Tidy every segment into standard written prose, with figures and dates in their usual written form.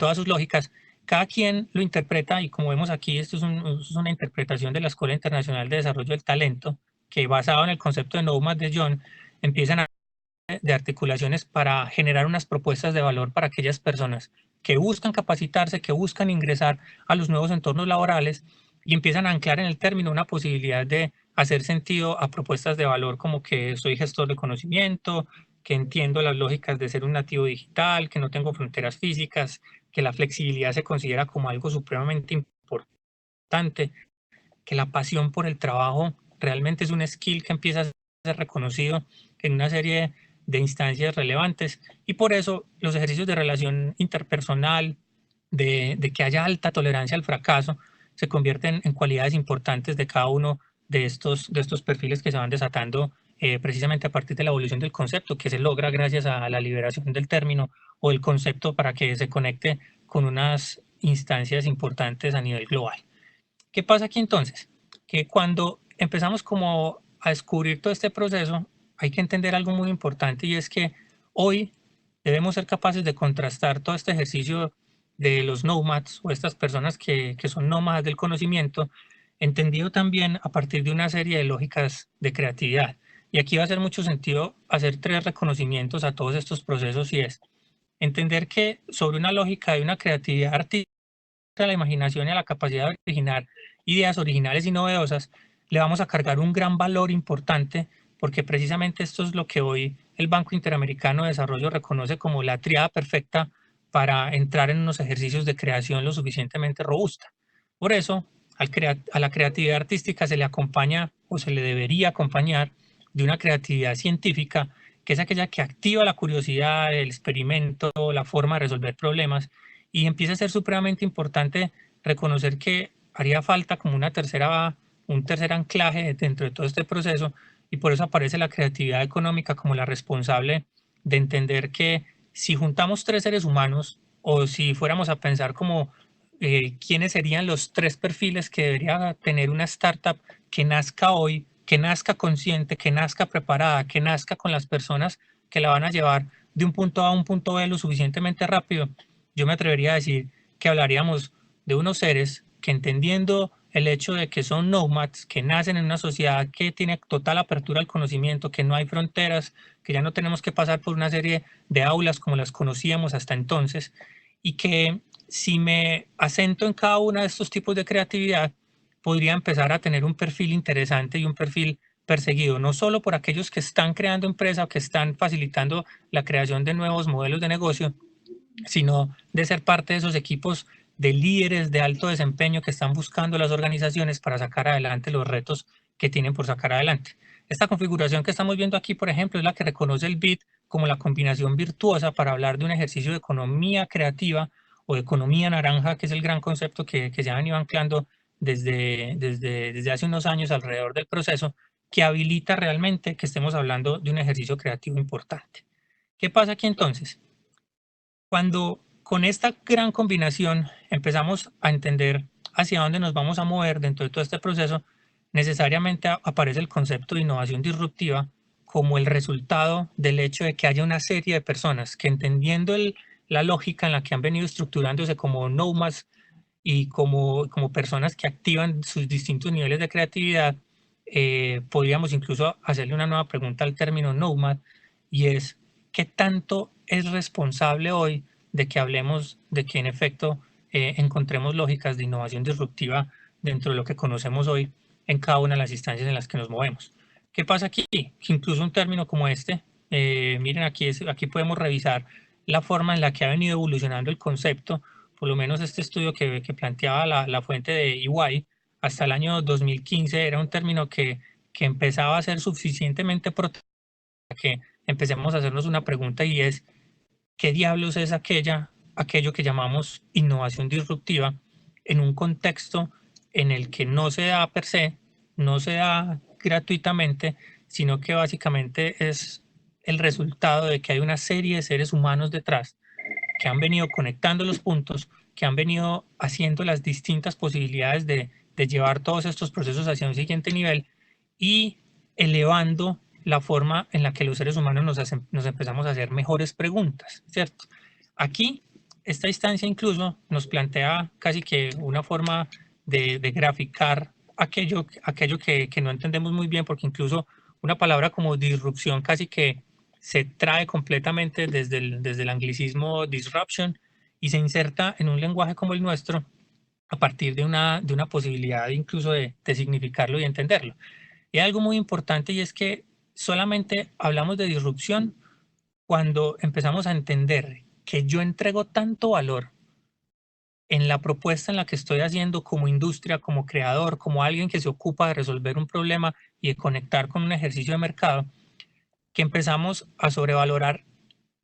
todas sus lógicas, cada quien lo interpreta y como vemos aquí, esto es una interpretación de la Escuela Internacional de Desarrollo del Talento, que basado en el concepto de Nomad de John, empiezan a de articulaciones para generar unas propuestas de valor para aquellas personas que buscan capacitarse, que buscan ingresar a los nuevos entornos laborales y empiezan a anclar en el término una posibilidad de hacer sentido a propuestas de valor como que soy gestor de conocimiento, que entiendo las lógicas de ser un nativo digital, que no tengo fronteras físicas, que la flexibilidad se considera como algo supremamente importante, que la pasión por el trabajo realmente es un skill que empieza a ser reconocido en una serie de instancias relevantes y por eso los ejercicios de relación interpersonal, de que haya alta tolerancia al fracaso, se convierten en cualidades importantes de cada uno de estos perfiles que se van desatando precisamente a partir de la evolución del concepto, que se logra gracias a la liberación del término o el concepto para que se conecte con unas instancias importantes a nivel global. ¿Qué pasa aquí entonces? Que cuando empezamos como a descubrir todo este proceso, hay que entender algo muy importante y es que hoy debemos ser capaces de contrastar todo este ejercicio de los nomads o estas personas que son nómadas del conocimiento, entendido también a partir de una serie de lógicas de creatividad. Y aquí va a hacer mucho sentido hacer tres reconocimientos a todos estos procesos y es entender que sobre una lógica de una creatividad artística, a la imaginación y a la capacidad de originar ideas originales y novedosas, le vamos a cargar un gran valor importante porque precisamente esto es lo que hoy el Banco Interamericano de Desarrollo reconoce como la tríada perfecta para entrar en unos ejercicios de creación lo suficientemente robusta. Por eso, a la creatividad artística se le acompaña o se le debería acompañar de una creatividad científica, que es aquella que activa la curiosidad, el experimento, la forma de resolver problemas y empieza a ser supremamente importante reconocer que haría falta como un tercer anclaje dentro de todo este proceso y por eso aparece la creatividad económica como la responsable de entender que si juntamos tres seres humanos o si fuéramos a pensar como quiénes serían los tres perfiles que debería tener una startup que nazca hoy, que nazca consciente, que nazca preparada, que nazca con las personas que la van a llevar de un punto A a un punto B lo suficientemente rápido, yo me atrevería a decir que hablaríamos de unos seres que entendiendo el hecho de que son nomads, que nacen en una sociedad que tiene total apertura al conocimiento, que no hay fronteras, que ya no tenemos que pasar por una serie de aulas como las conocíamos hasta entonces, y que si me asento en cada uno de estos tipos de creatividad, podría empezar a tener un perfil interesante y un perfil perseguido, no solo por aquellos que están creando empresa o que están facilitando la creación de nuevos modelos de negocio, sino de ser parte de esos equipos de líderes de alto desempeño que están buscando las organizaciones para sacar adelante los retos que tienen por sacar adelante. Esta configuración que estamos viendo aquí, por ejemplo, es la que reconoce el BID como la combinación virtuosa para hablar de un ejercicio de economía creativa o de economía naranja, que es el gran concepto que se han ido anclando desde hace unos años alrededor del proceso, que habilita realmente que estemos hablando de un ejercicio creativo importante. ¿Qué pasa aquí entonces? Cuando con esta gran combinación empezamos a entender hacia dónde nos vamos a mover dentro de todo este proceso, necesariamente aparece el concepto de innovación disruptiva como el resultado del hecho de que haya una serie de personas que entendiendo la lógica en la que han venido estructurándose como nomads y como personas que activan sus distintos niveles de creatividad, podríamos incluso hacerle una nueva pregunta al término nomad y es, ¿qué tanto es responsable hoy de que hablemos de que en efecto encontremos lógicas de innovación disruptiva dentro de lo que conocemos hoy en cada una de las instancias en las que nos movemos? ¿Qué pasa aquí? Que incluso un término como este, miren aquí, aquí podemos revisar la forma en la que ha venido evolucionando el concepto, por lo menos este estudio que planteaba la fuente de EY, hasta el año 2015 era un término que empezaba a ser suficientemente protegido que empecemos a hacernos una pregunta y es, ¿qué diablos es aquello que llamamos innovación disruptiva en un contexto en el que no se da per se, no se da gratuitamente, sino que básicamente es el resultado de que hay una serie de seres humanos detrás que han venido conectando los puntos, que han venido haciendo las distintas posibilidades de llevar todos estos procesos hacia un siguiente nivel y elevando la forma en la que los seres humanos nos empezamos a hacer mejores preguntas, ¿cierto? Aquí esta instancia incluso nos plantea casi que una forma de graficar aquello que no entendemos muy bien, porque incluso una palabra como disrupción casi que se trae completamente desde el anglicismo disruption y se inserta en un lenguaje como el nuestro a partir de una posibilidad incluso de significarlo y entenderlo. Y hay algo muy importante y es que solamente hablamos de disrupción cuando empezamos a entender que yo entrego tanto valor en la propuesta en la que estoy haciendo como industria, como creador, como alguien que se ocupa de resolver un problema y de conectar con un ejercicio de mercado, que empezamos a sobrevalorar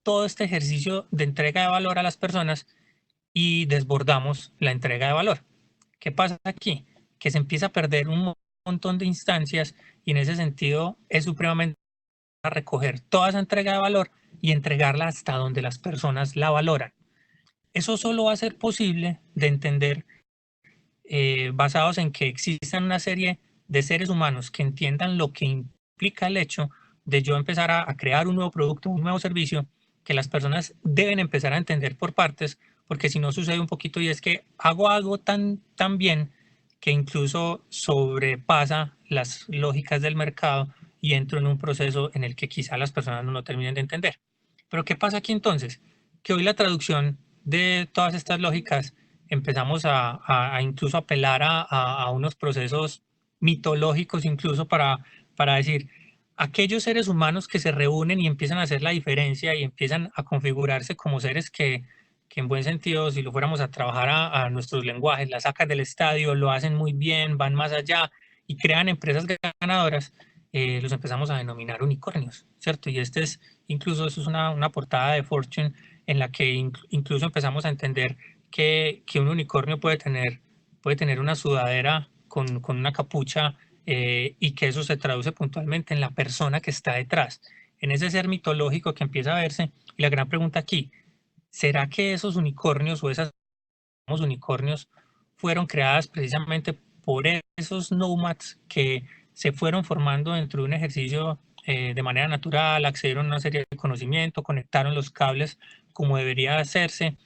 todo este ejercicio de entrega de valor a las personas y desbordamos la entrega de valor. ¿Qué pasa aquí? Que se empieza a perder un montón de instancias y en ese sentido es supremamente recoger toda esa entrega de valor y entregarla hasta donde las personas la valoran. Eso solo va a ser posible de entender basados en que existan una serie de seres humanos que entiendan lo que implica el hecho de yo empezar a crear un nuevo producto, un nuevo servicio, que las personas deben empezar a entender por partes, porque si no sucede un poquito y es que hago algo tan bien que incluso sobrepasa las lógicas del mercado y entro en un proceso en el que quizá las personas no lo terminen de entender. Pero ¿qué pasa aquí entonces? Que hoy la traducción de todas estas lógicas empezamos a incluso apelar a unos procesos mitológicos incluso para decir, aquellos seres humanos que se reúnen y empiezan a hacer la diferencia y empiezan a configurarse como seres que en buen sentido, si lo fuéramos a trabajar a nuestros lenguajes, la sacan del estadio, lo hacen muy bien, van más allá y crean empresas ganadoras, los empezamos a denominar unicornios, ¿cierto? Y incluso eso es una portada de Fortune en la que incluso empezamos a entender que un unicornio puede tener una sudadera con una capucha y que eso se traduce puntualmente en la persona que está detrás, en ese ser mitológico que empieza a verse. Y la gran pregunta aquí, ¿será que esos unicornios o esas unicornios fueron creadas precisamente por esos nomads que se fueron formando dentro de un ejercicio de manera natural, accedieron a una serie de conocimiento, conectaron los cables como debería hacerse?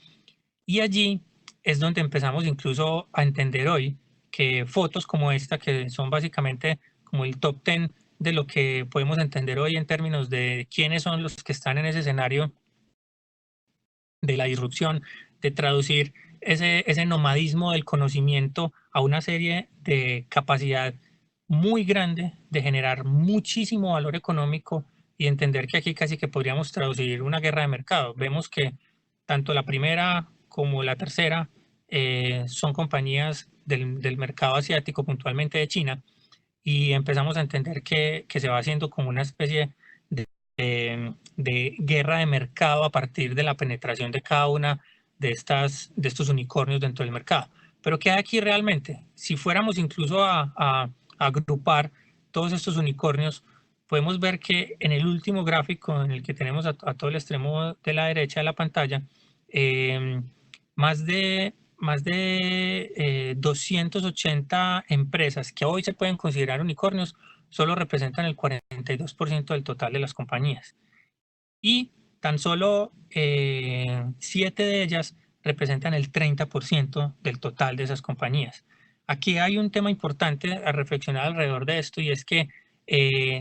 Y allí es donde empezamos incluso a entender hoy que fotos como esta, que son básicamente como el top 10 de lo que podemos entender hoy en términos de quiénes son los que están en ese escenario de la disrupción, de traducir ese nomadismo del conocimiento a una serie de capacidad muy grande de generar muchísimo valor económico y entender que aquí casi que podríamos traducir una guerra de mercado. Vemos que tanto la primera como la tercera son compañías del mercado asiático, puntualmente de China, y empezamos a entender que se va haciendo como una especie de guerra de mercado a partir de la penetración de cada una de estos unicornios dentro del mercado. Pero ¿qué hay aquí realmente? Si fuéramos incluso a agrupar todos estos unicornios, podemos ver que en el último gráfico, en el que tenemos a todo el extremo de la derecha de la pantalla, eh, más de 280 empresas que hoy se pueden considerar unicornios solo representan el 42% del total de las compañías. Y tan solo 7 de ellas representan el 30% del total de esas compañías. Aquí hay un tema importante a reflexionar alrededor de esto y es que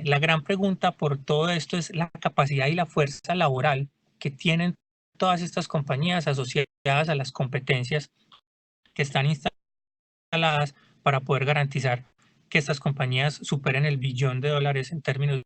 la gran pregunta por todo esto es la capacidad y la fuerza laboral que tienen todas estas compañías asociadas a las competencias que están instaladas para poder garantizar que estas compañías superen el billón de dólares en términos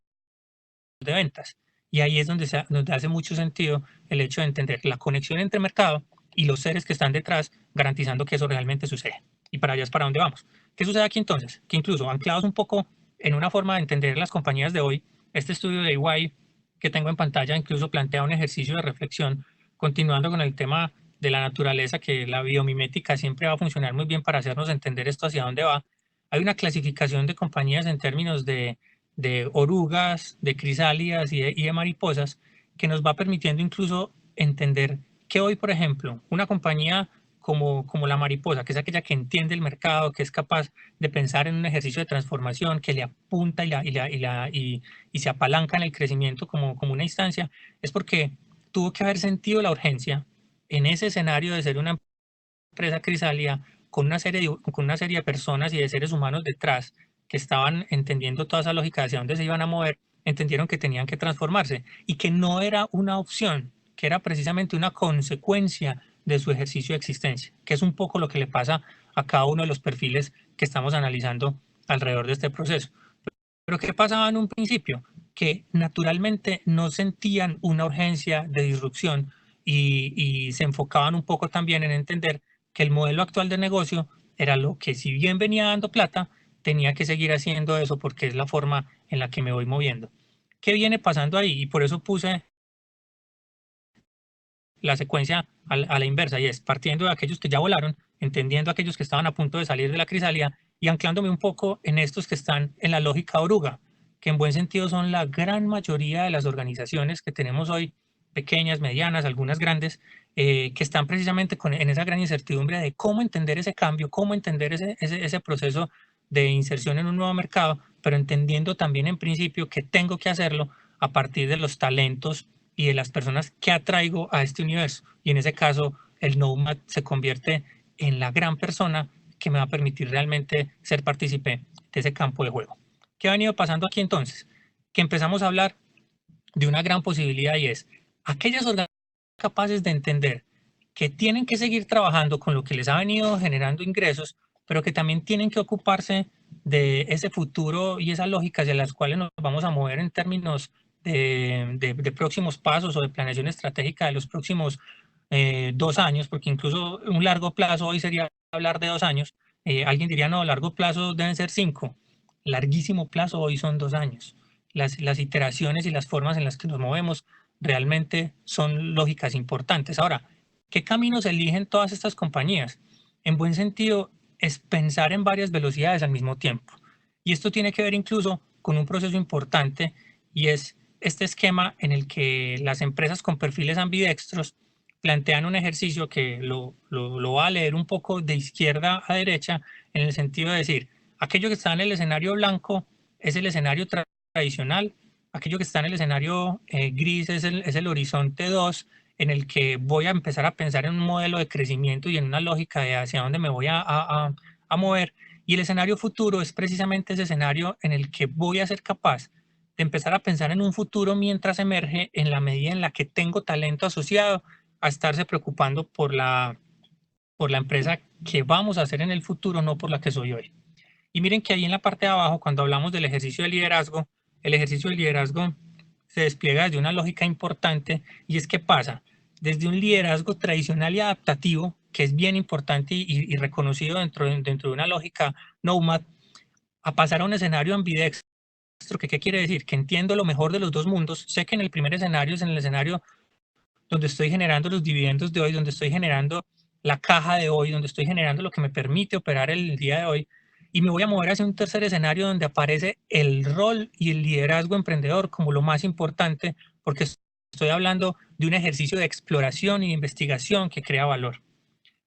de ventas. Y ahí es donde hace mucho sentido el hecho de entender la conexión entre mercado y los seres que están detrás, garantizando que eso realmente sucede. Y para allá es para dónde vamos. ¿Qué sucede aquí entonces? Que incluso anclados un poco en una forma de entender las compañías de hoy, este estudio de EY que tengo en pantalla incluso plantea un ejercicio de reflexión, continuando con el tema de la naturaleza, que la biomimética siempre va a funcionar muy bien para hacernos entender esto hacia dónde va. Hay una clasificación de compañías en términos de orugas, de crisálidas y de mariposas, que nos va permitiendo incluso entender que hoy, por ejemplo, una compañía como la mariposa, que es aquella que entiende el mercado, que es capaz de pensar en un ejercicio de transformación, que le apunta y se apalanca en el crecimiento como una instancia, es porque tuvo que haber sentido la urgencia en ese escenario de ser una empresa crisálida con una serie de personas y de seres humanos detrás que estaban entendiendo toda esa lógica hacia dónde se iban a mover, entendieron que tenían que transformarse y que no era una opción, que era precisamente una consecuencia de su ejercicio de existencia, que es un poco lo que le pasa a cada uno de los perfiles que estamos analizando alrededor de este proceso. Pero ¿qué pasaba en un principio? Que naturalmente no sentían una urgencia de disrupción y se enfocaban un poco también en entender que el modelo actual de negocio era lo que, si bien venía dando plata, tenía que seguir haciendo eso porque es la forma en la que me voy moviendo. ¿Qué viene pasando ahí? Y por eso puse la secuencia a la inversa, y es partiendo de aquellos que ya volaron, entendiendo a aquellos que estaban a punto de salir de la crisálida y anclándome un poco en estos que están en la lógica oruga, que en buen sentido son la gran mayoría de las organizaciones que tenemos hoy, pequeñas, medianas, algunas grandes, que están precisamente en esa gran incertidumbre de cómo entender ese cambio, cómo entender ese proceso de inserción en un nuevo mercado, pero entendiendo también en principio que tengo que hacerlo a partir de los talentos y de las personas que atraigo a este universo. Y en ese caso, el Nomad se convierte en la gran persona que me va a permitir realmente ser partícipe de ese campo de juego. ¿Qué ha venido pasando aquí entonces? Que empezamos a hablar de una gran posibilidad y es aquellas organizaciones capaces de entender que tienen que seguir trabajando con lo que les ha venido generando ingresos, pero que también tienen que ocuparse de ese futuro y esa lógica hacia las cuales nos vamos a mover en términos de próximos pasos o de planeación estratégica de los próximos 2 años, porque incluso un largo plazo hoy sería hablar de 2 años. Alguien diría, no, largo plazo deben ser 5. Larguísimo plazo hoy son 2 años. Las iteraciones y las formas en las que nos movemos realmente son lógicas importantes. Ahora, ¿qué caminos eligen todas estas compañías? En buen sentido, es pensar en varias velocidades al mismo tiempo. Y esto tiene que ver incluso con un proceso importante y es este esquema en el que las empresas con perfiles ambidextros plantean un ejercicio que lo va a leer un poco de izquierda a derecha en el sentido de decir, aquello que está en el escenario blanco es el escenario tradicional, aquello que está en el escenario gris es el horizonte 2 en el que voy a empezar a pensar en un modelo de crecimiento y en una lógica de hacia dónde me voy a mover. Y el escenario futuro es precisamente ese escenario en el que voy a ser capaz de empezar a pensar en un futuro mientras emerge en la medida en la que tengo talento asociado a estarse preocupando por la empresa que vamos a hacer en el futuro, no por la que soy hoy. Y miren que ahí en la parte de abajo, cuando hablamos del ejercicio de liderazgo, el ejercicio de liderazgo se despliega desde una lógica importante y es que pasa desde un liderazgo tradicional y adaptativo, que es bien importante y reconocido dentro de una lógica Nomad, a pasar a un escenario ambidextro, que ¿qué quiere decir? Que entiendo lo mejor de los dos mundos. Sé que en el primer escenario es en el escenario donde estoy generando los dividendos de hoy, donde estoy generando la caja de hoy, donde estoy generando lo que me permite operar el día de hoy. Y me voy a mover hacia un tercer escenario donde aparece el rol y el liderazgo emprendedor como lo más importante, porque estoy hablando de un ejercicio de exploración y de investigación que crea valor.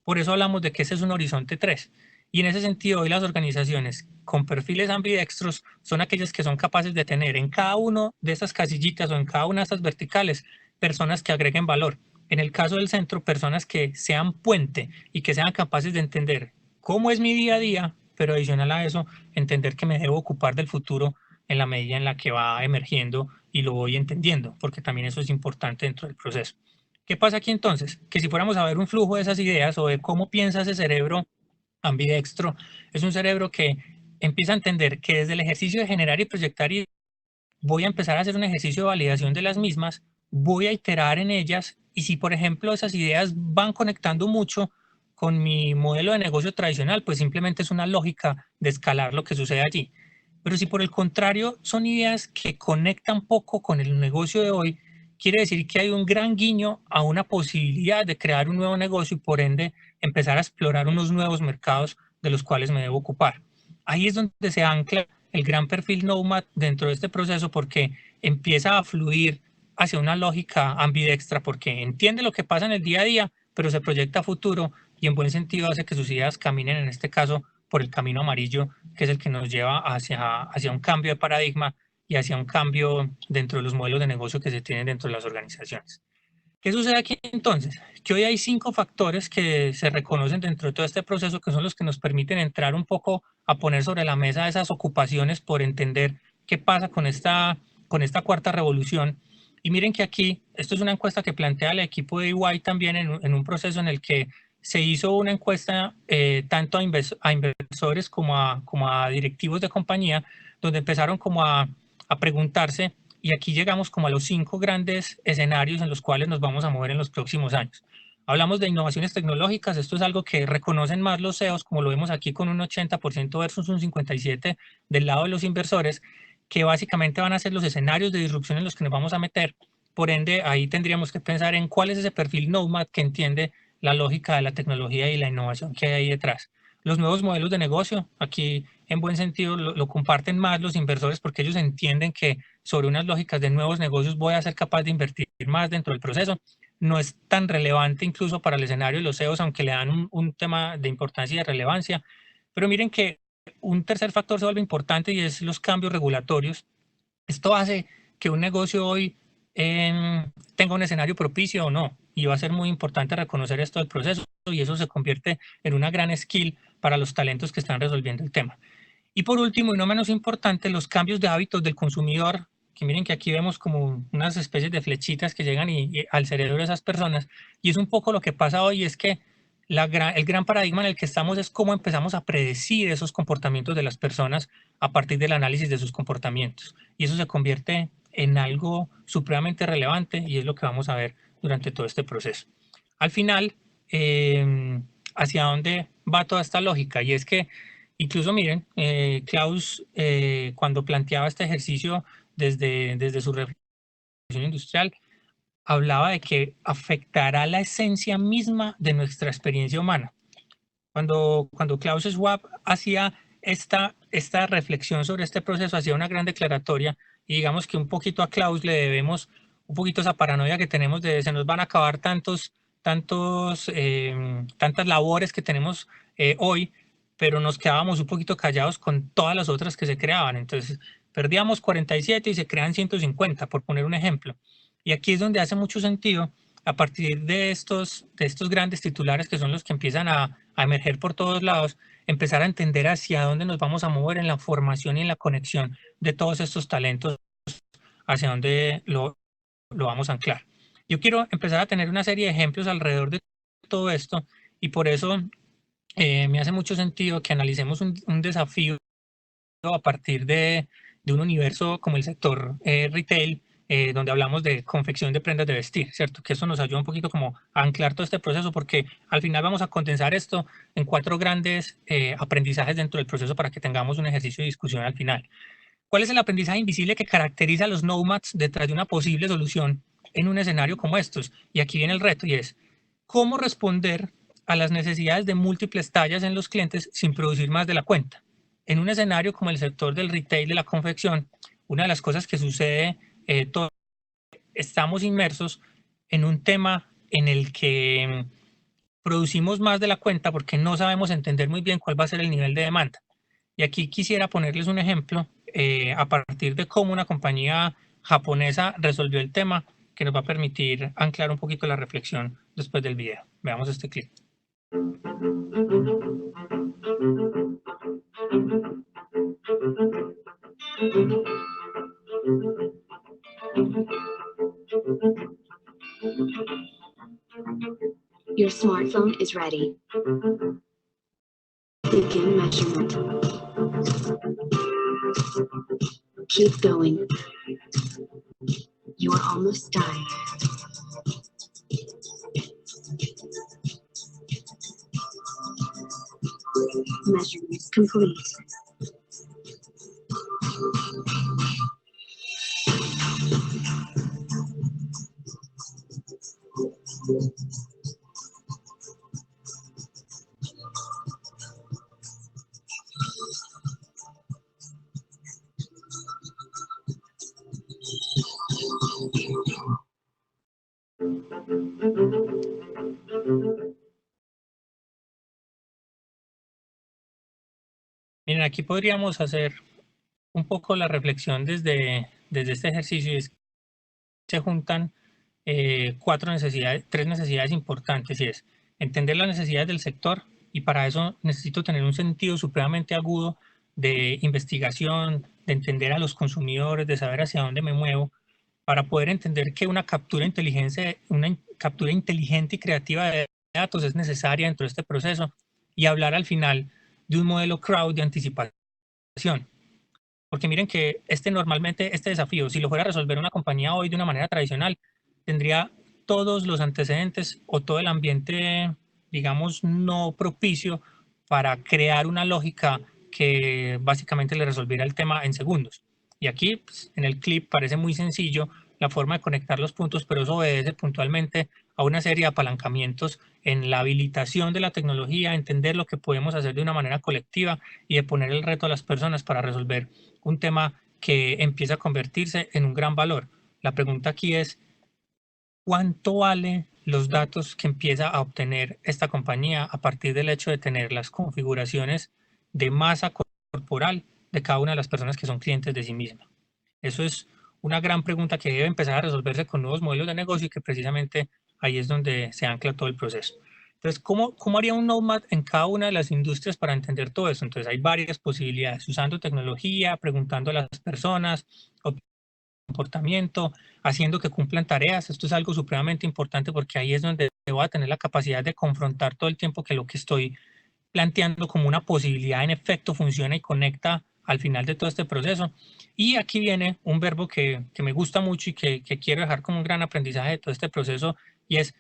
Por eso hablamos de que ese es un horizonte 3. Y en ese sentido, hoy las organizaciones con perfiles ambidextros son aquellas que son capaces de tener en cada uno de estas casillitas o en cada una de estas verticales personas que agreguen valor. En el caso del centro, personas que sean puente y que sean capaces de entender cómo es mi día a día, pero adicional a eso, entender que me debo ocupar del futuro en la medida en la que va emergiendo y lo voy entendiendo, porque también eso es importante dentro del proceso. ¿Qué pasa aquí entonces? Que si fuéramos a ver un flujo de esas ideas o de cómo piensa ese cerebro ambidextro, es un cerebro que empieza a entender que desde el ejercicio de generar y proyectar voy a empezar a hacer un ejercicio de validación de las mismas, voy a iterar en ellas y si por ejemplo esas ideas van conectando mucho con mi modelo de negocio tradicional, pues simplemente es una lógica de escalar lo que sucede allí. Pero si por el contrario son ideas que conectan poco con el negocio de hoy, quiere decir que hay un gran guiño a una posibilidad de crear un nuevo negocio y por ende empezar a explorar unos nuevos mercados de los cuales me debo ocupar. Ahí es donde se ancla el gran perfil Nomad dentro de este proceso porque empieza a fluir hacia una lógica ambidextra porque entiende lo que pasa en el día a día, pero se proyecta a futuro y en buen sentido hace que sus ideas caminen, en este caso, por el camino amarillo, que es el que nos lleva hacia un cambio de paradigma y hacia un cambio dentro de los modelos de negocio que se tienen dentro de las organizaciones. ¿Qué sucede aquí entonces? Que hoy hay 5 factores que se reconocen dentro de todo este proceso, que son los que nos permiten entrar un poco a poner sobre la mesa esas ocupaciones por entender qué pasa con esta cuarta revolución. Y miren que aquí, esto es una encuesta que plantea el equipo de EY también en un proceso en el que se hizo una encuesta tanto a inversores como a directivos de compañía, donde empezaron como a preguntarse, y aquí llegamos como a los 5 grandes escenarios en los cuales nos vamos a mover en los próximos años. Hablamos de innovaciones tecnológicas, esto es algo que reconocen más los CEOs, como lo vemos aquí con un 80% versus un 57% del lado de los inversores, que básicamente van a ser los escenarios de disrupción en los que nos vamos a meter. Por ende, ahí tendríamos que pensar en cuál es ese perfil Nomad que entiende la lógica de la tecnología y la innovación que hay ahí detrás. Los nuevos modelos de negocio, aquí en buen sentido lo comparten más los inversores porque ellos entienden que sobre unas lógicas de nuevos negocios voy a ser capaz de invertir más dentro del proceso. No es tan relevante incluso para el escenario de los CEOs, aunque le dan un tema de importancia y de relevancia. Pero miren que un tercer factor se vuelve importante y es los cambios regulatorios. Esto hace que un negocio hoy tenga un escenario propicio o no, y va a ser muy importante reconocer esto del proceso, y eso se convierte en una gran skill para los talentos que están resolviendo el tema. Y por último, y no menos importante, los cambios de hábitos del consumidor, que miren que aquí vemos como unas especies de flechitas que llegan al cerebro de esas personas, y es un poco lo que pasa hoy, es que el gran paradigma en el que estamos es cómo empezamos a predecir esos comportamientos de las personas a partir del análisis de sus comportamientos. Y eso se convierte en algo supremamente relevante y es lo que vamos a ver durante todo este proceso. Al final, ¿hacia dónde va toda esta lógica? Y es que incluso miren, Klaus, cuando planteaba este ejercicio desde su reflexión industrial, hablaba de que afectará la esencia misma de nuestra experiencia humana. Cuando Klaus Schwab hacía esta reflexión sobre este proceso, hacía una gran declaratoria, y digamos que un poquito a Klaus le debemos un poquito esa paranoia que tenemos de se nos van a acabar tantas labores que tenemos hoy, pero nos quedábamos un poquito callados con todas las otras que se creaban. Entonces, perdíamos 47 y se crean 150, por poner un ejemplo. Y aquí es donde hace mucho sentido, a partir de estos grandes titulares que son los que empiezan a emerger por todos lados, empezar a entender hacia dónde nos vamos a mover en la formación y en la conexión de todos estos talentos, hacia dónde lo vamos a anclar. Yo quiero empezar a tener una serie de ejemplos alrededor de todo esto, y por eso me hace mucho sentido que analicemos un desafío a partir de un universo como el sector retail, donde hablamos de confección de prendas de vestir, ¿cierto? Que eso nos ayuda un poquito como a anclar todo este proceso, porque al final vamos a condensar esto en 4 grandes aprendizajes dentro del proceso para que tengamos un ejercicio de discusión al final. ¿Cuál es el aprendizaje invisible que caracteriza a los nomads detrás de una posible solución en un escenario como estos? Y aquí viene el reto, y es cómo responder a las necesidades de múltiples tallas en los clientes sin producir más de la cuenta. En un escenario como el sector del retail, de la confección, una de las cosas que sucede, estamos inmersos en un tema en el que producimos más de la cuenta porque no sabemos entender muy bien cuál va a ser el nivel de demanda. Y aquí quisiera ponerles un ejemplo a partir de cómo una compañía japonesa resolvió el tema, que nos va a permitir anclar un poquito la reflexión después del video. Veamos este clip. Your smartphone is ready. Begin measurement. Keep going. You are almost done. Measurement complete. Miren, aquí podríamos hacer un poco la reflexión desde este ejercicio, y es que se juntan tres necesidades importantes, y es entender las necesidades del sector, y para eso necesito tener un sentido supremamente agudo de investigación, de entender a los consumidores, de saber hacia dónde me muevo, para poder entender que una captura inteligente y creativa de datos es necesaria dentro de este proceso, y hablar al final de un modelo crowd de anticipación. Porque miren que normalmente este desafío, si lo fuera a resolver una compañía hoy de una manera tradicional, tendría todos los antecedentes o todo el ambiente, digamos, no propicio para crear una lógica que básicamente le resolviera el tema en segundos. Y aquí, pues, en el clip parece muy sencillo la forma de conectar los puntos, pero eso obedece puntualmente a una serie de apalancamientos en la habilitación de la tecnología, entender lo que podemos hacer de una manera colectiva y de poner el reto a las personas para resolver un tema que empieza a convertirse en un gran valor. La pregunta aquí es, ¿cuánto vale los datos que empieza a obtener esta compañía a partir del hecho de tener las configuraciones de masa corporal de cada una de las personas que son clientes de sí misma? Eso es una gran pregunta que debe empezar a resolverse con nuevos modelos de negocio, y que precisamente ahí es donde se ancla todo el proceso. Entonces, ¿cómo haría un nomad en cada una de las industrias para entender todo eso? Entonces, hay varias posibilidades, usando tecnología, preguntando a las personas, comportamiento, haciendo que cumplan tareas. Esto es algo supremamente importante, porque ahí es donde voy a tener la capacidad de confrontar todo el tiempo que lo que estoy planteando como una posibilidad en efecto funciona y conecta al final de todo este proceso. Y aquí viene un verbo que me gusta mucho y que quiero dejar como un gran aprendizaje de todo este proceso, y es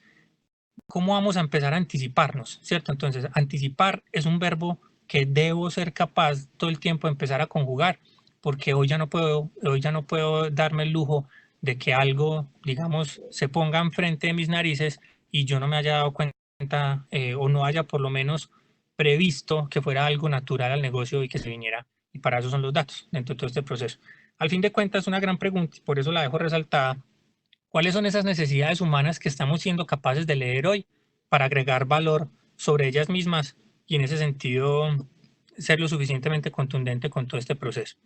cómo vamos a empezar a anticiparnos, ¿cierto? Entonces, anticipar es un verbo que debo ser capaz todo el tiempo de empezar a conjugar, porque hoy ya no puedo darme el lujo de que algo, digamos, se ponga enfrente de mis narices y yo no me haya dado cuenta, o no haya por lo menos previsto que fuera algo natural al negocio y que se viniera. Y para eso son los datos dentro de todo este proceso. Al fin de cuentas, es una gran pregunta y por eso la dejo resaltada. ¿Cuáles son esas necesidades humanas que estamos siendo capaces de leer hoy para agregar valor sobre ellas mismas, y en ese sentido ser lo suficientemente contundente con todo este proceso?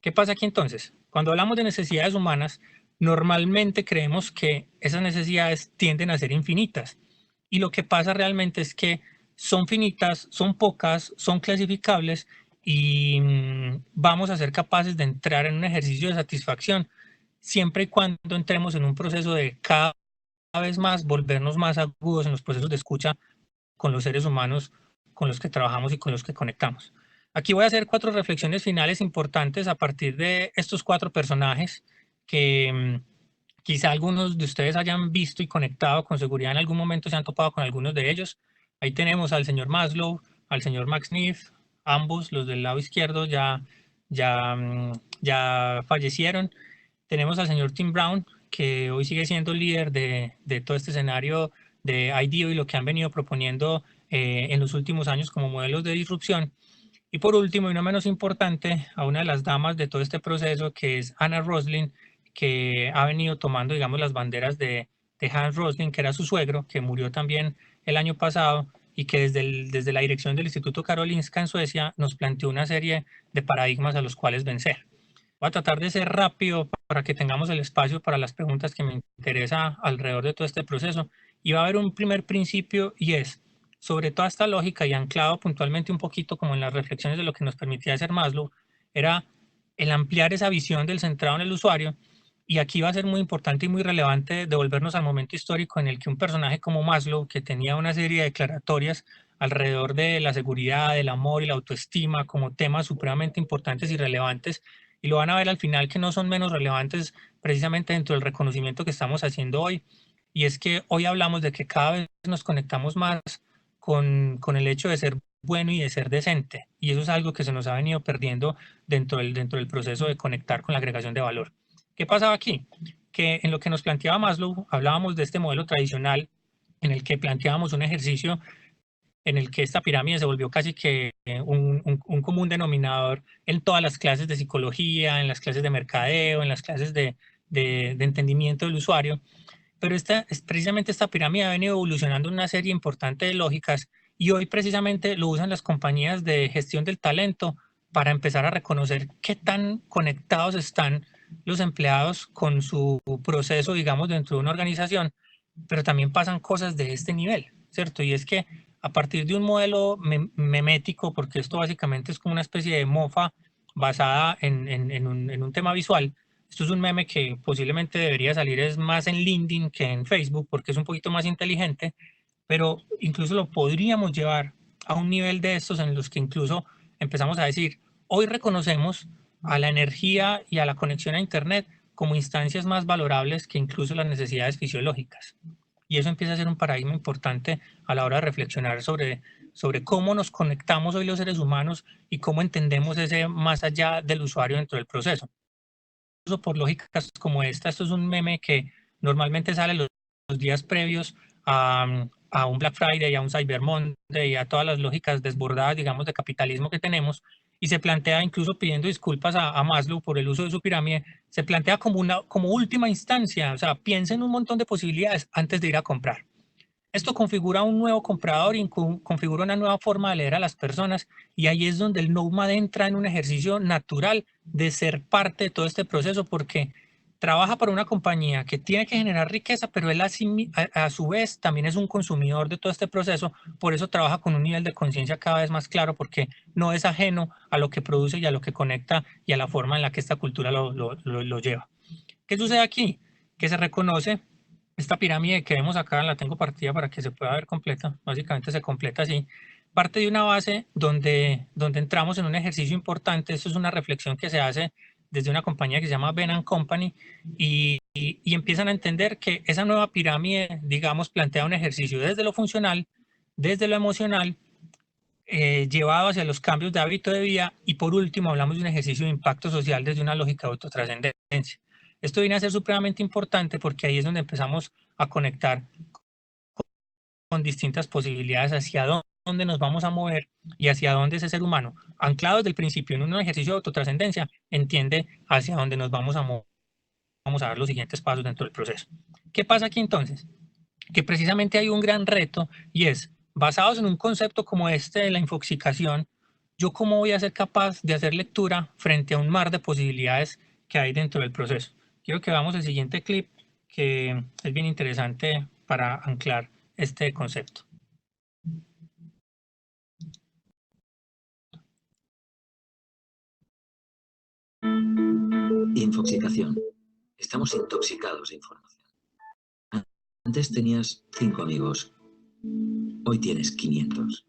¿Qué pasa aquí entonces? Cuando hablamos de necesidades humanas, normalmente creemos que esas necesidades tienden a ser infinitas, y lo que pasa realmente es que son finitas, son pocas, son clasificables, y vamos a ser capaces de entrar en un ejercicio de satisfacción siempre y cuando entremos en un proceso de cada vez más volvernos más agudos en los procesos de escucha con los seres humanos con los que trabajamos y con los que conectamos. Aquí voy a hacer 4 reflexiones finales importantes a partir de estos 4 personajes que quizá algunos de ustedes hayan visto y conectado, con seguridad en algún momento se han topado con algunos de ellos. Ahí tenemos al señor Maslow, al señor Max Neff, ambos, los del lado izquierdo, ya fallecieron. Tenemos al señor Tim Brown, que hoy sigue siendo líder de todo este escenario de IDEO y lo que han venido proponiendo en los últimos años como modelos de disrupción. Y por último, y no menos importante, a una de las damas de todo este proceso, que es Anna Rosling, que ha venido tomando, digamos, las banderas de Hans Rosling, que era su suegro, que murió también el año pasado, y que desde la dirección del Instituto Karolinska en Suecia nos planteó una serie de paradigmas a los cuales vencer. Voy a tratar de ser rápido para que tengamos el espacio para las preguntas que me interesa alrededor de todo este proceso. Y va a haber un primer principio, y es, sobre toda esta lógica y anclado puntualmente un poquito como en las reflexiones de lo que nos permitía hacer Maslow, era el ampliar esa visión del centrado en el usuario. Y aquí va a ser muy importante y muy relevante devolvernos al momento histórico en el que un personaje como Maslow, que tenía una serie de declaratorias alrededor de la seguridad, del amor y la autoestima como temas supremamente importantes y relevantes, y lo van a ver al final que no son menos relevantes precisamente dentro del reconocimiento que estamos haciendo hoy. Y es que hoy hablamos de que cada vez nos conectamos más con el hecho de ser bueno y de ser decente. Y eso es algo que se nos ha venido perdiendo dentro del proceso de conectar con la agregación de valor. ¿Qué pasaba aquí? Que en lo que nos planteaba Maslow, hablábamos de este modelo tradicional en el que planteábamos un ejercicio en el que esta pirámide se volvió casi que un común denominador en todas las clases de psicología, en las clases de mercadeo, en las clases de entendimiento del usuario. Pero precisamente esta pirámide ha venido evolucionando en una serie importante de lógicas, y hoy precisamente lo usan las compañías de gestión del talento para empezar a reconocer qué tan conectados están los empleados con su proceso, digamos, dentro de una organización, pero también pasan cosas de este nivel, ¿cierto? Y es que a partir de un modelo memético, porque esto básicamente es como una especie de mofa basada en un tema visual. Esto es un meme que posiblemente debería salir es más en LinkedIn que en Facebook porque es un poquito más inteligente, pero incluso lo podríamos llevar a un nivel de estos en los que incluso empezamos a decir, hoy reconocemos a la energía y a la conexión a Internet como instancias más valorables que incluso las necesidades fisiológicas. Y eso empieza a ser un paradigma importante a la hora de reflexionar sobre cómo nos conectamos hoy los seres humanos y cómo entendemos ese más allá del usuario dentro del proceso. Incluso por lógicas como esta, esto es un meme que normalmente sale los días previos a un Black Friday, a un Cyber Monday, a todas las lógicas desbordadas, digamos, de capitalismo que tenemos, y se plantea, incluso pidiendo disculpas a Maslow por el uso de su pirámide, se plantea como última instancia, o sea, piensa en un montón de posibilidades antes de ir a comprar. Esto configura un nuevo comprador y configura una nueva forma de leer a las personas, y ahí es donde el Nomad entra en un ejercicio natural de ser parte de todo este proceso, porque trabaja para una compañía que tiene que generar riqueza, pero él a su vez también es un consumidor de todo este proceso, por eso trabaja con un nivel de conciencia cada vez más claro, porque no es ajeno a lo que produce y a lo que conecta y a la forma en la que esta cultura lo lleva. ¿Qué sucede aquí? Que se reconoce esta pirámide que vemos acá, la tengo partida para que se pueda ver completa, básicamente se completa así, parte de una base donde entramos en un ejercicio importante. Esto es una reflexión que se hace desde una compañía que se llama Ben Company y empiezan a entender que esa nueva pirámide, digamos, plantea un ejercicio desde lo funcional, desde lo emocional, llevado hacia los cambios de hábito de vida, y por último hablamos de un ejercicio de impacto social desde una lógica de autotrascendencia. Esto viene a ser supremamente importante porque ahí es donde empezamos a conectar con distintas posibilidades hacia dónde nos vamos a mover y hacia dónde ese ser humano, anclado desde el principio en un ejercicio de autotrascendencia, entiende hacia dónde nos vamos a mover, vamos a dar los siguientes pasos dentro del proceso. ¿Qué pasa aquí entonces? Que precisamente hay un gran reto, y es, basados en un concepto como este de la infoxicación, ¿yo cómo voy a ser capaz de hacer lectura frente a un mar de posibilidades que hay dentro del proceso? Quiero que veamos el siguiente clip, que es bien interesante para anclar este concepto. Infoxicación. Estamos intoxicados de información. Antes tenías 5 amigos. Hoy tienes 500.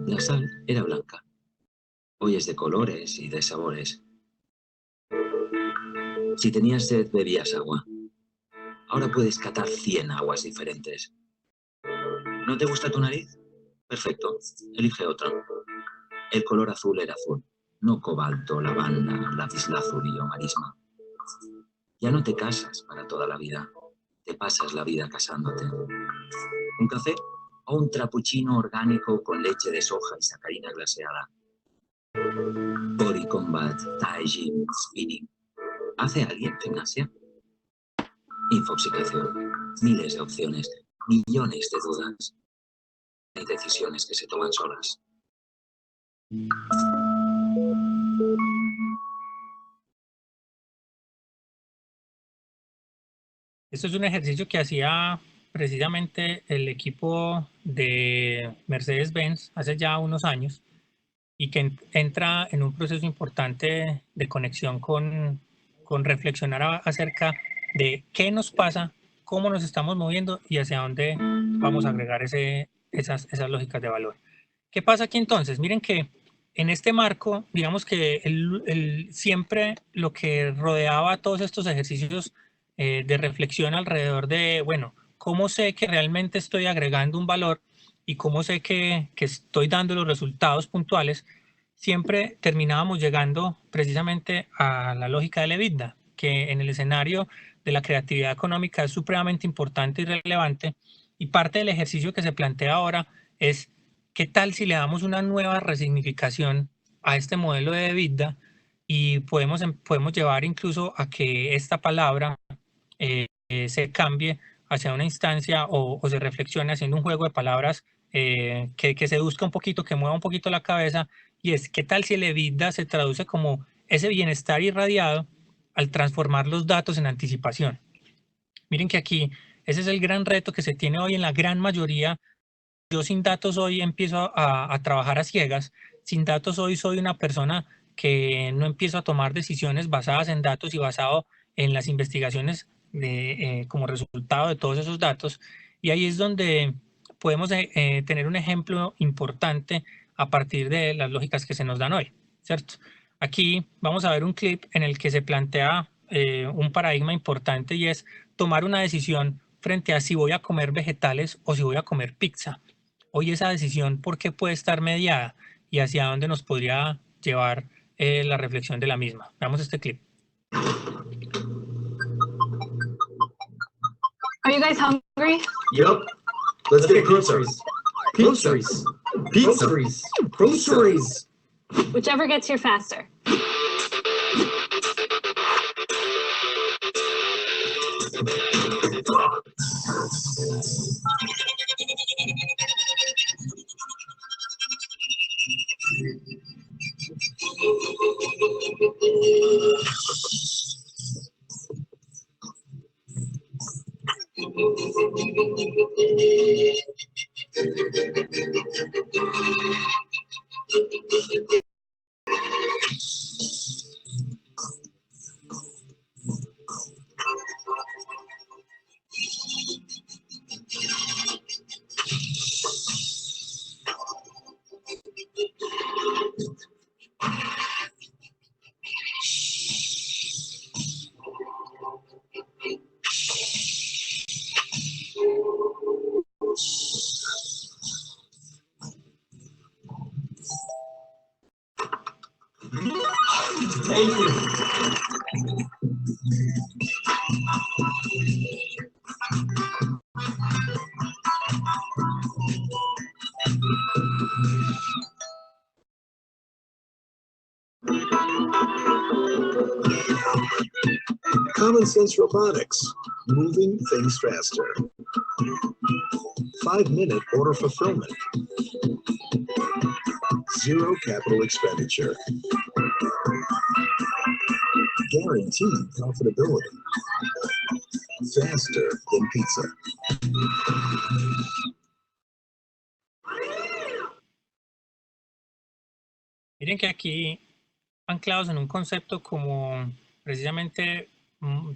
La sal era blanca. Hoy es de colores y de sabores. Si tenías sed, bebías agua. Ahora puedes catar 100 aguas diferentes. ¿No te gusta tu nariz? Perfecto. Elige otra. El color azul era azul. No cobalto, lavanda, lapislázuli o marisma. Ya no te casas para toda la vida. Te pasas la vida casándote. ¿Un café o un trapuchino orgánico con leche de soja y sacarina glaseada? Body Combat, Tai Gym, Spinning. ¿Hace alguien gimnasia? Infoxicación. Miles de opciones, millones de dudas. Hay decisiones que se toman solas. Esto es un ejercicio que hacía precisamente el equipo de Mercedes-Benz hace ya unos años, y que entra en un proceso importante de conexión con reflexionar acerca de qué nos pasa, cómo nos estamos moviendo y hacia dónde vamos a agregar esas lógicas de valor. ¿Qué pasa aquí entonces? Miren que en este marco, digamos que siempre lo que rodeaba todos estos ejercicios de reflexión alrededor de, bueno, ¿cómo sé que realmente estoy agregando un valor y cómo sé que estoy dando los resultados puntuales? Siempre terminábamos llegando precisamente a la lógica del EBITDA, que en el escenario de la creatividad económica es supremamente importante y relevante, y parte del ejercicio que se plantea ahora es ¿qué tal si le damos una nueva resignificación a este modelo de EBITDA y podemos llevar incluso a que esta palabra se cambie hacia una instancia o se reflexione haciendo un juego de palabras que seduzca un poquito, que mueva un poquito la cabeza, y es qué tal si el EBITDA se traduce como ese bienestar irradiado al transformar los datos en anticipación. Miren que aquí ese es el gran reto que se tiene hoy en la gran mayoría. Yo sin datos hoy empiezo a trabajar a ciegas. Sin datos hoy soy una persona que no empiezo a tomar decisiones basadas en datos y basado en las investigaciones como resultado de todos esos datos. Y ahí es donde podemos tener un ejemplo importante a partir de las lógicas que se nos dan hoy, ¿cierto? Aquí vamos a ver un clip en el que se plantea un paradigma importante y es tomar una decisión frente a si voy a comer vegetales o si voy a comer pizza. Hoy esa decisión, ¿por qué puede estar mediada y hacia dónde nos podría llevar la reflexión de la misma? Veamos este clip. Are you guys hungry? Yup. Let's get groceries. Groceries. Pizza. Groceries. Whichever gets here faster. Thank you. Common Sense Robotics, moving things faster. 5-minute order fulfillment. Zero capital expenditure. Guaranteed profitability. Faster than pizza. Miren que aquí, anclados en un concepto como precisamente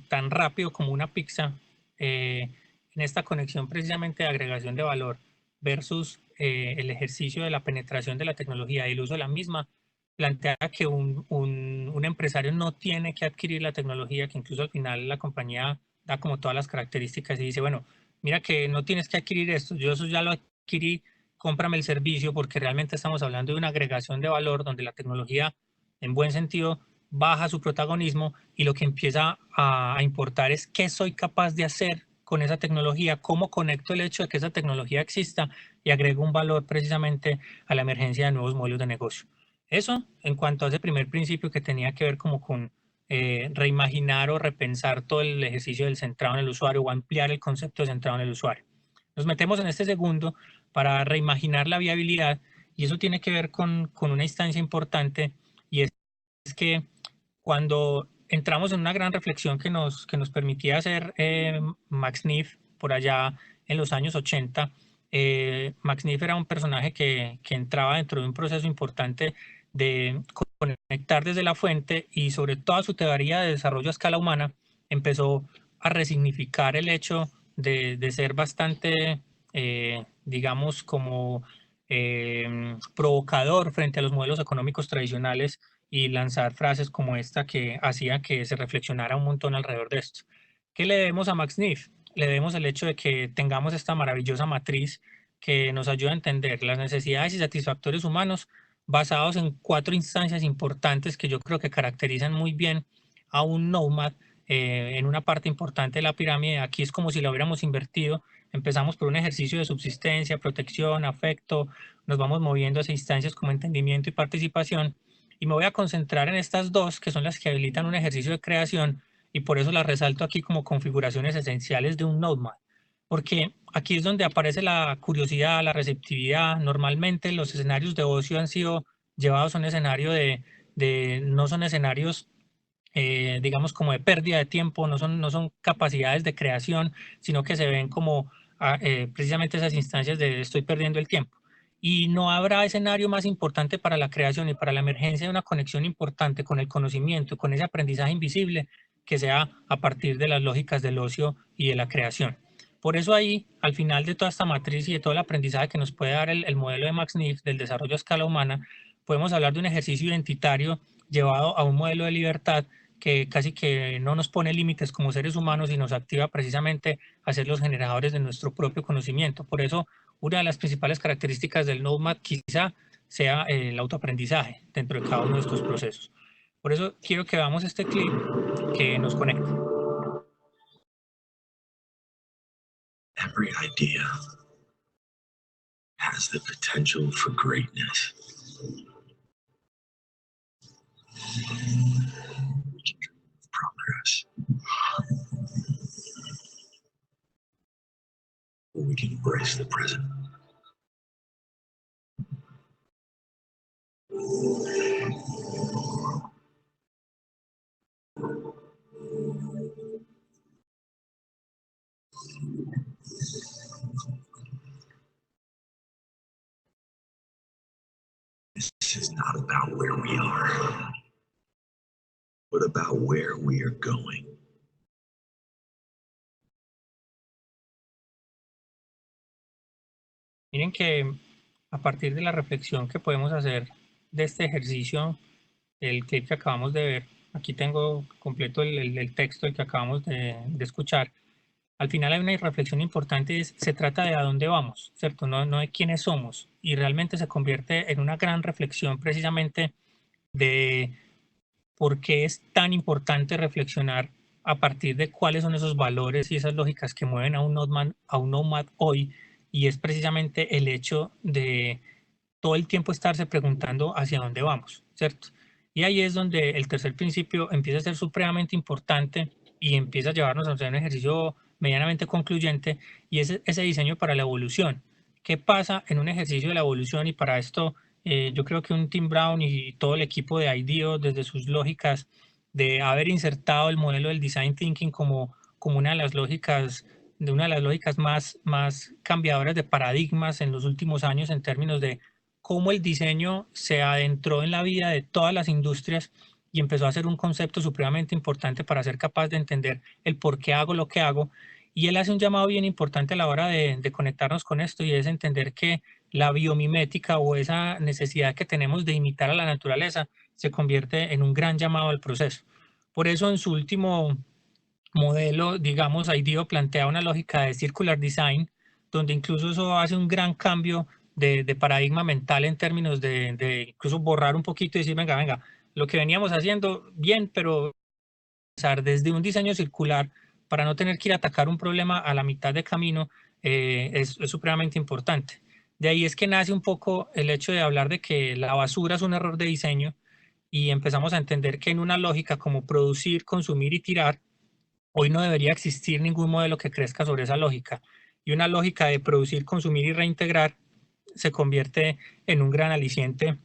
tan rápido como una pizza, en esta conexión precisamente de agregación de valor versus el ejercicio de la penetración de la tecnología y el uso de la misma, plantea que un empresario no tiene que adquirir la tecnología, que incluso al final la compañía da como todas las características y dice, bueno, mira que no tienes que adquirir esto, yo eso ya lo adquirí, cómprame el servicio, porque realmente estamos hablando de una agregación de valor donde la tecnología, en buen sentido, baja su protagonismo y lo que empieza a importar es qué soy capaz de hacer con esa tecnología, cómo conecto el hecho de que esa tecnología exista y agrego un valor precisamente a la emergencia de nuevos modelos de negocio. Eso en cuanto a ese primer principio que tenía que ver como con reimaginar o repensar todo el ejercicio del centrado en el usuario o ampliar el concepto de centrado en el usuario. Nos metemos en este segundo para reimaginar la viabilidad y eso tiene que ver con una instancia importante y es que cuando entramos en una gran reflexión que nos permitía hacer Max Neef por allá en los años 80, Max Neef era un personaje que entraba dentro de un proceso importante de conectar desde la fuente y sobre toda su teoría de desarrollo a escala humana empezó a resignificar el hecho de ser bastante, digamos, como provocador frente a los modelos económicos tradicionales y lanzar frases como esta que hacía que se reflexionara un montón alrededor de esto. ¿Qué le debemos a Max Neef? Le debemos el hecho de que tengamos esta maravillosa matriz que nos ayuda a entender las necesidades y satisfactores humanos basados en 4 instancias importantes que yo creo que caracterizan muy bien a un nomad en una parte importante de la pirámide. Aquí es como si lo hubiéramos invertido. Empezamos por un ejercicio de subsistencia, protección, afecto, nos vamos moviendo hacia instancias como entendimiento y participación. Y me voy a concentrar en estas dos, que son las que habilitan un ejercicio de creación, y por eso las resalto aquí como configuraciones esenciales de un nomad. Porque aquí es donde aparece la curiosidad, la receptividad. Normalmente los escenarios de ocio han sido llevados a un escenario no son escenarios digamos, como de pérdida de tiempo, no son capacidades de creación, sino que se ven como precisamente esas instancias de estoy perdiendo el tiempo. Y no habrá escenario más importante para la creación y para la emergencia de una conexión importante con el conocimiento, con ese aprendizaje invisible, que sea a partir de las lógicas del ocio y de la creación. Por eso ahí, al final de toda esta matriz y de todo el aprendizaje que nos puede dar el modelo de Max Neef del desarrollo a escala humana, podemos hablar de un ejercicio identitario llevado a un modelo de libertad que casi que no nos pone límites como seres humanos y nos activa precisamente a ser los generadores de nuestro propio conocimiento. Por eso, una de las principales características del Nomad quizá sea el autoaprendizaje dentro de cada uno de estos procesos. Por eso quiero que veamos este clip que nos conecta. Every idea has the potential for greatness. We can dream of progress. Or we can embrace the present. This is not about where we are, but about where we are going. Miren que a partir de la reflexión que podemos hacer de este ejercicio, el clip que acabamos de ver, aquí tengo completo el texto el que acabamos de escuchar. Al final hay una reflexión importante, se trata de a dónde vamos, ¿cierto? No de quiénes somos. Y realmente se convierte en una gran reflexión precisamente de por qué es tan importante reflexionar a partir de cuáles son esos valores y esas lógicas que mueven a un nomad hoy. Y es precisamente el hecho de todo el tiempo estarse preguntando hacia dónde vamos, ¿cierto? Y ahí es donde el tercer principio empieza a ser supremamente importante y empieza a llevarnos a hacer un ejercicio medianamente concluyente, y es ese diseño para la evolución. ¿Qué pasa en un ejercicio de la evolución? Y para esto yo creo que un Tim Brown y todo el equipo de IDEO, desde sus lógicas de haber insertado el modelo del design thinking como una de las lógicas más cambiadoras de paradigmas en los últimos años en términos de cómo el diseño se adentró en la vida de todas las industrias y empezó a ser un concepto supremamente importante para ser capaz de entender el por qué hago lo que hago. Y él hace un llamado bien importante a la hora de conectarnos con esto, y es entender que la biomimética o esa necesidad que tenemos de imitar a la naturaleza se convierte en un gran llamado al proceso. Por eso en su último modelo, digamos, IDEO plantea una lógica de circular design, donde incluso eso hace un gran cambio de paradigma mental en términos de incluso borrar un poquito y decir, venga, lo que veníamos haciendo bien, pero empezar desde un diseño circular para no tener que ir a atacar un problema a la mitad de camino es supremamente importante. De ahí es que nace un poco el hecho de hablar de que la basura es un error de diseño, y empezamos a entender que en una lógica como producir, consumir y tirar, hoy no debería existir ningún modelo que crezca sobre esa lógica. Y una lógica de producir, consumir y reintegrar se convierte en un gran aliciente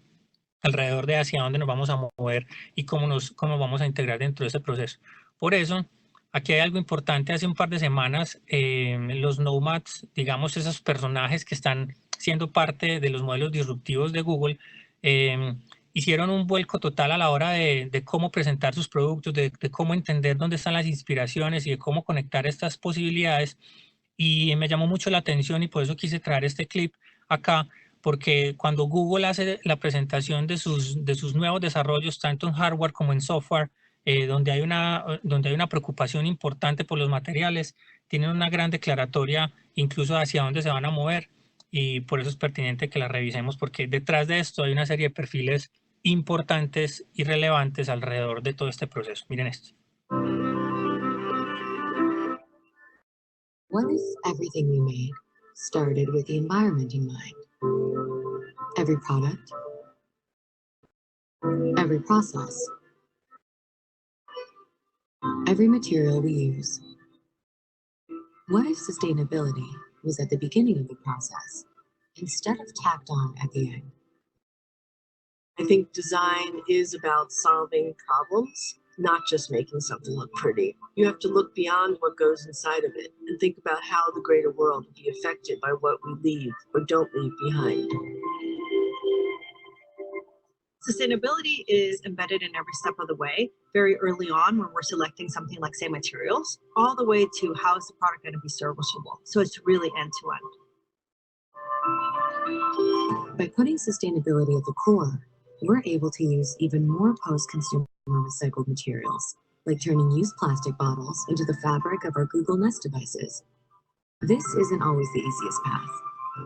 alrededor de hacia dónde nos vamos a mover y cómo vamos a integrar dentro de ese proceso. Por eso, aquí hay algo importante. Hace un par de semanas, los nomads, digamos, esos personajes que están siendo parte de los modelos disruptivos de Google, hicieron un vuelco total a la hora de cómo presentar sus productos, de cómo entender dónde están las inspiraciones y de cómo conectar estas posibilidades. Y me llamó mucho la atención y por eso quise traer este clip acá, porque cuando Google hace la presentación de sus nuevos desarrollos, tanto en hardware como en software, donde hay una preocupación importante por los materiales, tienen una gran declaratoria incluso hacia dónde se van a mover, y por eso es pertinente que la revisemos, porque detrás de esto hay una serie de perfiles importantes y relevantes alrededor de todo este proceso. Miren esto. What if everything we made started with the environment in mind? Every product, every process, every material we use. What if sustainability was at the beginning of the process instead of tacked on at the end? I think design is about solving problems not just making something look pretty. You have to look beyond what goes inside of it and think about how the greater world will be affected by what we leave or don't leave behind. Sustainability is embedded in every step of the way, very early on when we're selecting something like, say, materials, all the way to how is the product going to be serviceable. So it's really end to end. By putting sustainability at the core, we're able to use even more post-consumer recycled materials, like turning used plastic bottles into the fabric of our Google Nest devices. This isn't always the easiest path.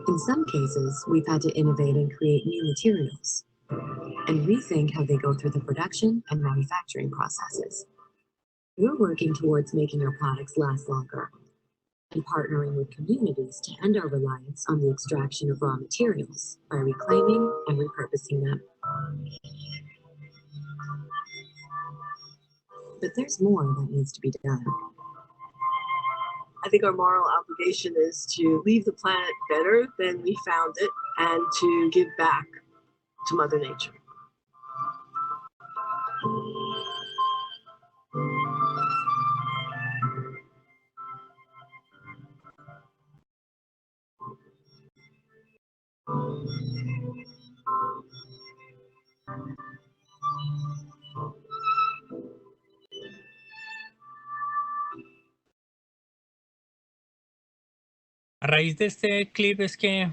In some cases, we've had to innovate and create new materials and rethink how they go through the production and manufacturing processes. We're working towards making our products last longer and partnering with communities to end our reliance on the extraction of raw materials by reclaiming and repurposing them. But there's more that needs to be done. I think our moral obligation is to leave the planet better than we found it and to give back to Mother Nature. A raíz de este clip es que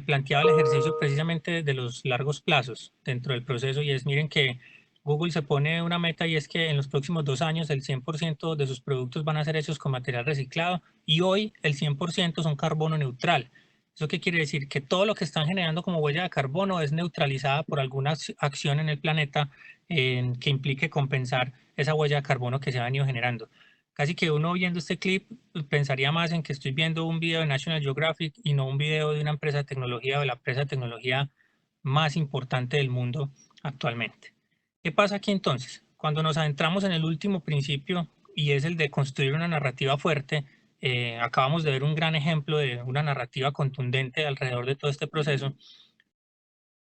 planteaba el ejercicio precisamente de los largos plazos dentro del proceso, y es, miren que Google se pone una meta, y es que en los próximos 2 años el 100% de sus productos van a ser hechos con material reciclado, y hoy el 100% son carbono neutral. ¿Eso qué quiere decir? Que todo lo que están generando como huella de carbono es neutralizada por alguna acción en el planeta que implique compensar esa huella de carbono que se ha venido generando. Casi que uno viendo este clip pensaría más en que estoy viendo un video de National Geographic y no un video de una empresa de tecnología o de la empresa de tecnología más importante del mundo actualmente. ¿Qué pasa aquí entonces? Cuando nos adentramos en el último principio, y es el de construir una narrativa fuerte, acabamos de ver un gran ejemplo de una narrativa contundente alrededor de todo este proceso.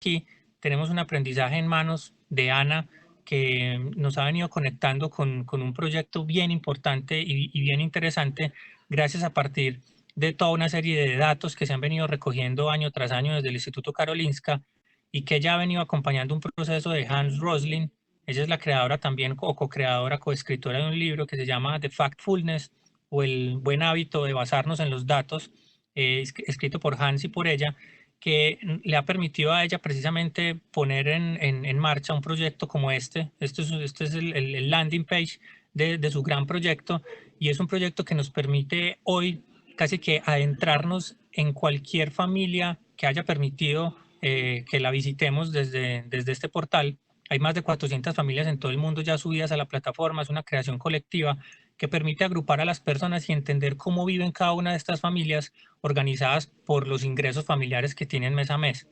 Aquí tenemos un aprendizaje en manos de Ana, que nos ha venido conectando con un proyecto bien importante y bien interesante, gracias a partir de toda una serie de datos que se han venido recogiendo año tras año desde el Instituto Karolinska, y que ella ha venido acompañando un proceso de Hans Rosling. Ella es la creadora también, o co-creadora, coescritora de un libro que se llama The Factfulness, o el buen hábito de basarnos en los datos, escrito por Hans y por ella, que le ha permitido a ella precisamente poner en marcha un proyecto como este. Este es el landing page de su gran proyecto, y es un proyecto que nos permite hoy casi que adentrarnos en cualquier familia que haya permitido que la visitemos desde este portal. Hay más de 400 familias en todo el mundo ya subidas a la plataforma. Es una creación colectiva que permite agrupar a las personas y entender cómo viven cada una de estas familias, organizadas por los ingresos familiares que tienen mes a mes.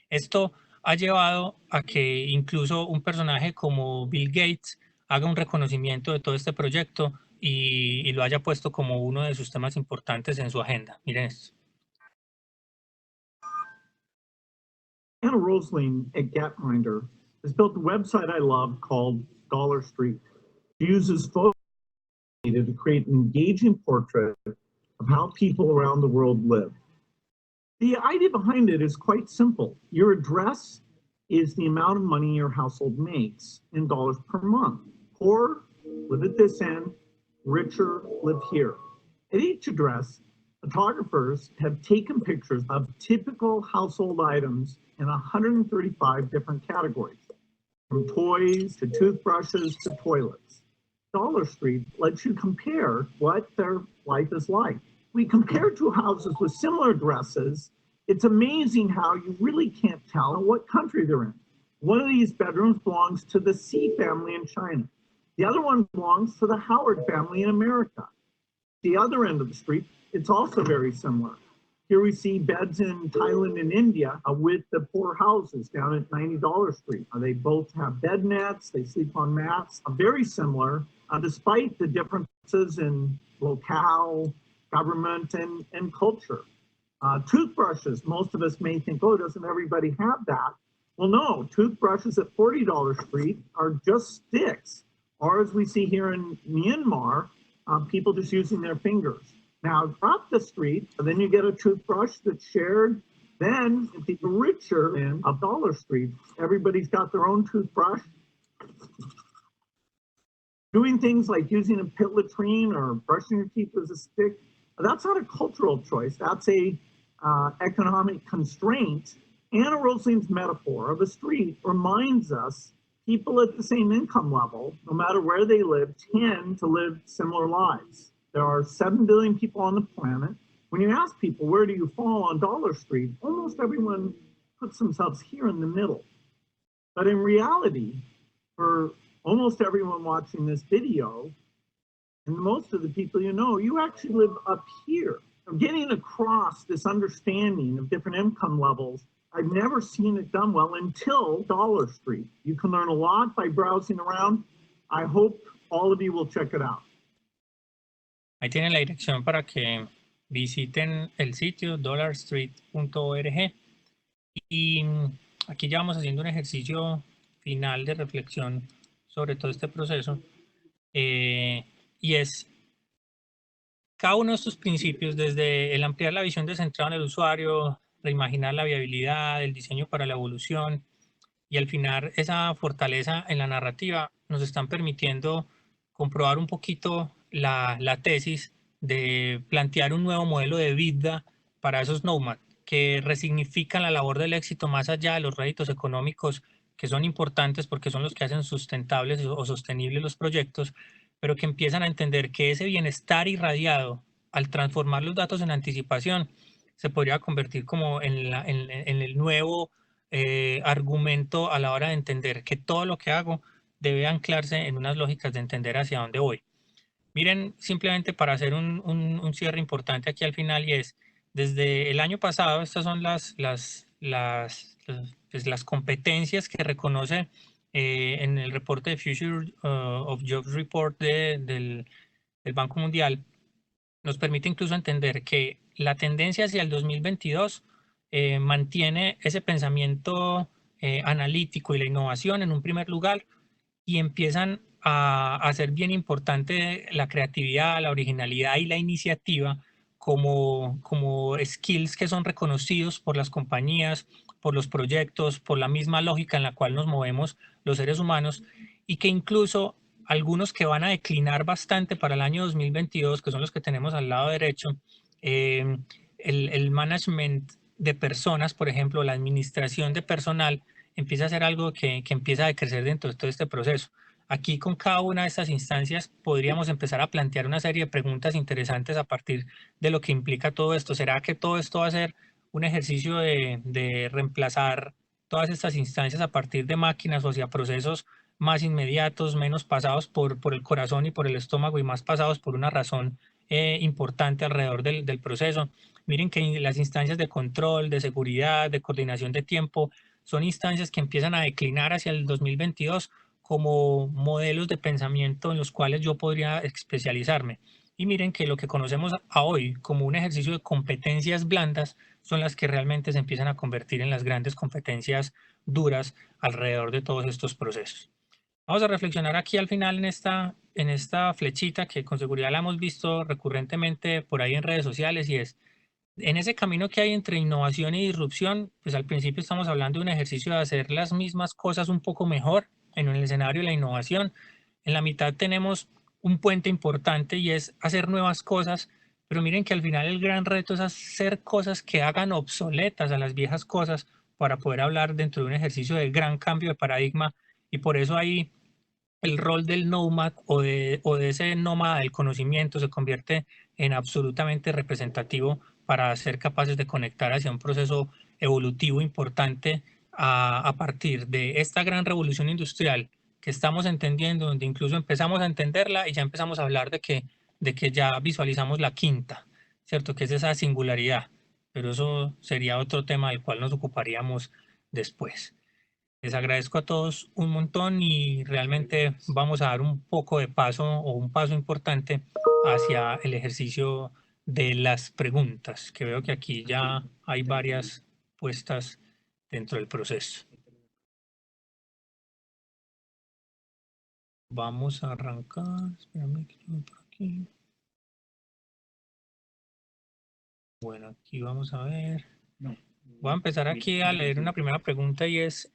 Esto ha llevado a que incluso un personaje como Bill Gates haga un reconocimiento de todo este proyecto y lo haya puesto como uno de sus temas importantes en su agenda. Miren esto. Anna Rosling at Gapminder has built a website I love called Dollar Street. She uses photo data to create an engaging portrait of how people around the world live. The idea behind it is quite simple. Your address is the amount of money your household makes in dollars per month. Poor live at this end, richer live here. At each address, photographers have taken pictures of typical household items in 135 different categories, from toys to toothbrushes to toilets. Dollar Street lets you compare what their life is like. We compare two houses with similar addresses. It's amazing how you really can't tell what country they're in. One of these bedrooms belongs to the Xi family in China. The other one belongs to the Howard family in America. The other end of the street, it's also very similar. Here we see beds in Thailand and India with the poor houses down at $90 Street. They both have bed nets, they sleep on mats, very similar, despite the differences in locale, government, and culture. Toothbrushes, most of us may think, oh, doesn't everybody have that? Well, no, toothbrushes at $40 Street are just sticks, or as we see here in Myanmar, people just using their fingers. Now, drop the street, and then you get a toothbrush that's shared. Then, at the richer end of Dollar Street, everybody's got their own toothbrush. Doing things like using a pit latrine or brushing your teeth with a stick, that's not a cultural choice. That's a economic constraint. Anna Rosalind's metaphor of a street reminds us people at the same income level, no matter where they live, tend to live similar lives. There are 7 billion people on the planet. When you ask people, where do you fall on Dollar Street? Almost everyone puts themselves here in the middle. But in reality, for almost everyone watching this video, and most of the people you know, you actually live up here. Getting across this understanding of different income levels, I've never seen it done well until Dollar Street. You can learn a lot by browsing around. I hope all of you will check it out. Ahí tienen la dirección para que visiten el sitio dollarstreet.org. Y aquí ya vamos haciendo un ejercicio final de reflexión sobre todo este proceso. Y es cada uno de estos principios, desde el ampliar la visión descentrada en el usuario, reimaginar la viabilidad, el diseño para la evolución y al final esa fortaleza en la narrativa, nos están permitiendo comprobar un poquito la tesis de plantear un nuevo modelo de vida para esos Nomad, que resignifican la labor del éxito más allá de los réditos económicos, que son importantes porque son los que hacen sustentables o sostenibles los proyectos, pero que empiezan a entender que ese bienestar irradiado, al transformar los datos en anticipación, se podría convertir como en el nuevo argumento a la hora de entender que todo lo que hago debe anclarse en unas lógicas de entender hacia dónde voy. Miren, simplemente para hacer un cierre importante aquí al final, y es, desde el año pasado, estas son las competencias que reconoce en el reporte de Future of Jobs Report del Banco Mundial, nos permite incluso entender que la tendencia hacia el 2022 mantiene ese pensamiento analítico y la innovación en un primer lugar, y empiezan a hacer bien importante la creatividad, la originalidad y la iniciativa como skills que son reconocidos por las compañías, por los proyectos, por la misma lógica en la cual nos movemos los seres humanos, y que incluso algunos que van a declinar bastante para el año 2022, que son los que tenemos al lado derecho, el management de personas, por ejemplo, la administración de personal, empieza a ser algo que empieza a crecer dentro de todo este proceso. Aquí con cada una de estas instancias podríamos empezar a plantear una serie de preguntas interesantes a partir de lo que implica todo esto. ¿Será que todo esto va a ser un ejercicio de reemplazar todas estas instancias a partir de máquinas o hacia procesos más inmediatos, menos pasados por el corazón y por el estómago y más pasados por una razón importante alrededor del proceso? Miren que las instancias de control, de seguridad, de coordinación de tiempo, son instancias que empiezan a declinar hacia el 2022 como modelos de pensamiento en los cuales yo podría especializarme. Y miren que lo que conocemos a hoy como un ejercicio de competencias blandas son las que realmente se empiezan a convertir en las grandes competencias duras alrededor de todos estos procesos. Vamos a reflexionar aquí al final en esta flechita que con seguridad la hemos visto recurrentemente por ahí en redes sociales, y es, en ese camino que hay entre innovación y disrupción, pues al principio estamos hablando de un ejercicio de hacer las mismas cosas un poco mejor en el escenario de la innovación. En la mitad tenemos un puente importante y es hacer nuevas cosas, pero miren que al final el gran reto es hacer cosas que hagan obsoletas a las viejas cosas para poder hablar dentro de un ejercicio de gran cambio de paradigma, y por eso ahí el rol del nomad o de ese nómada del conocimiento se convierte en absolutamente representativo para ser capaces de conectar hacia un proceso evolutivo importante a partir de esta gran revolución industrial que estamos entendiendo, donde incluso empezamos a entenderla y ya empezamos a hablar de que ya visualizamos la quinta, ¿cierto? Que es esa singularidad, pero eso sería otro tema del cual nos ocuparíamos después. Les agradezco a todos un montón y realmente vamos a dar un poco de paso o un paso importante hacia el ejercicio de las preguntas, que veo que aquí ya hay varias puestas dentro del proceso. vamos a arrancar. Espérame que yo voy por aquí. Bueno, aquí vamos a ver. Voy a empezar aquí a leer una primera pregunta y es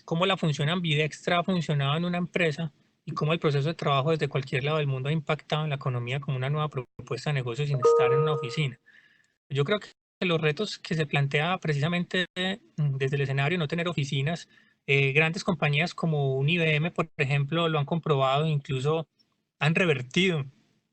¿cómo la función ambidextra ha funcionado en una empresa y cómo el proceso de trabajo desde cualquier lado del mundo ha impactado en la economía como una nueva propuesta de negocio sin estar en una oficina? Yo creo que los retos que se plantea precisamente desde el escenario no tener oficinas, grandes compañías como un IBM, por ejemplo, lo han comprobado, incluso han revertido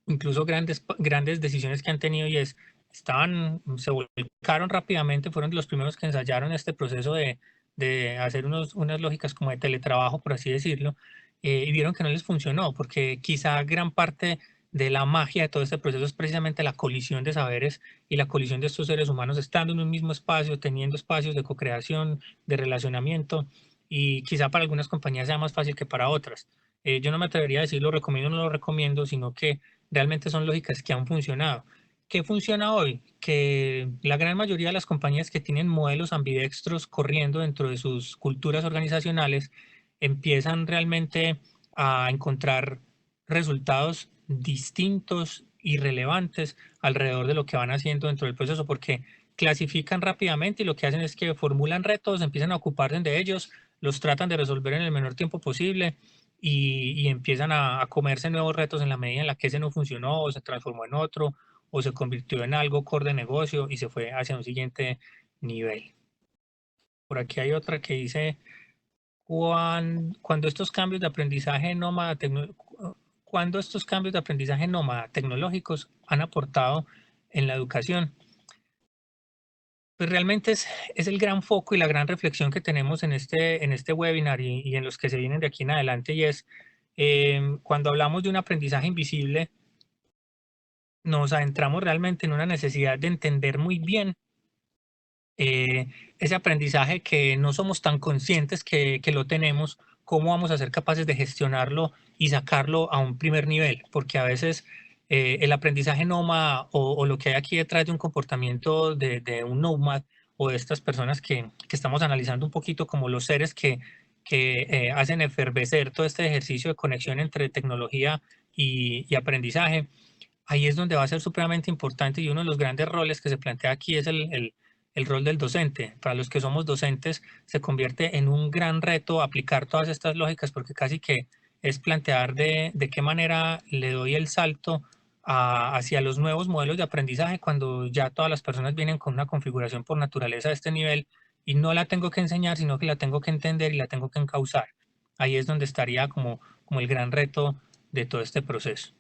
incluso grandes decisiones que han tenido y se volcaron rápidamente, fueron de los primeros que ensayaron este proceso de hacer unas lógicas como de teletrabajo, por así decirlo, y vieron que no les funcionó, porque quizá gran parte de la magia de todo este proceso es precisamente la colisión de saberes y la colisión de estos seres humanos estando en un mismo espacio, teniendo espacios de co-creación, de relacionamiento, y quizá para algunas compañías sea más fácil que para otras. Yo no me atrevería a decir lo recomiendo o no lo recomiendo, sino que realmente son lógicas que han funcionado. ¿Qué funciona hoy? Que la gran mayoría de las compañías que tienen modelos ambidextros corriendo dentro de sus culturas organizacionales empiezan realmente a encontrar resultados distintos y relevantes alrededor de lo que van haciendo dentro del proceso, porque clasifican rápidamente y lo que hacen es que formulan retos, empiezan a ocuparse de ellos, los tratan de resolver en el menor tiempo posible y empiezan a comerse nuevos retos en la medida en la que ese no funcionó o se transformó en otro o se convirtió en algo core de negocio y se fue hacia un siguiente nivel. Por aquí hay otra que dice, cuando estos cambios de aprendizaje nómada tecnológicos han aportado en la educación. Pues realmente es el gran foco y la gran reflexión que tenemos en este webinar y en los que se vienen de aquí en adelante, y es cuando hablamos de un aprendizaje invisible, nos adentramos realmente en una necesidad de entender muy bien ese aprendizaje que no somos tan conscientes que lo tenemos, cómo vamos a ser capaces de gestionarlo y sacarlo a un primer nivel, porque a veces el aprendizaje nómada o lo que hay aquí detrás de un comportamiento de un nómada o de estas personas que estamos analizando un poquito como los seres que hacen efervecer todo este ejercicio de conexión entre tecnología y aprendizaje, ahí es donde va a ser supremamente importante, y uno de los grandes roles que se plantea aquí es el rol del docente. Para los que somos docentes se convierte en un gran reto aplicar todas estas lógicas, porque casi que es plantear de qué manera le doy el salto hacia los nuevos modelos de aprendizaje cuando ya todas las personas vienen con una configuración por naturaleza de este nivel y no la tengo que enseñar, sino que la tengo que entender y la tengo que encauzar. Ahí es donde estaría como el gran reto de todo este proceso.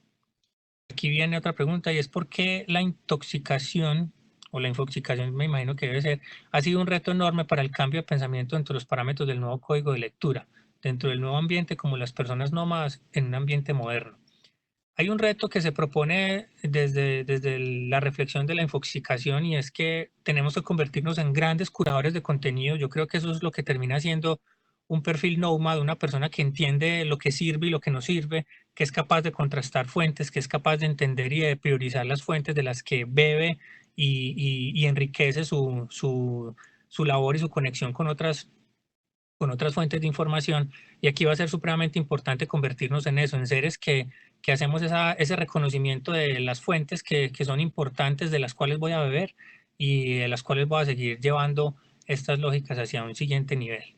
Aquí viene otra pregunta y es ¿por qué la intoxicación o la infoxicación, me imagino que debe ser, ha sido un reto enorme para el cambio de pensamiento dentro de los parámetros del nuevo código de lectura, dentro del nuevo ambiente como las personas nómadas en un ambiente moderno? Hay un reto que se propone desde la reflexión de la infoxicación, y es que tenemos que convertirnos en grandes curadores de contenido. Yo creo que eso es lo que termina siendo un perfil nómada, una persona que entiende lo que sirve y lo que no sirve, que es capaz de contrastar fuentes, que es capaz de entender y de priorizar las fuentes de las que bebe y enriquece su labor y su conexión con otras fuentes de información. Y aquí va a ser supremamente importante convertirnos en eso, en seres que hacemos ese reconocimiento de las fuentes que son importantes, de las cuales voy a beber y de las cuales voy a seguir llevando estas lógicas hacia un siguiente nivel.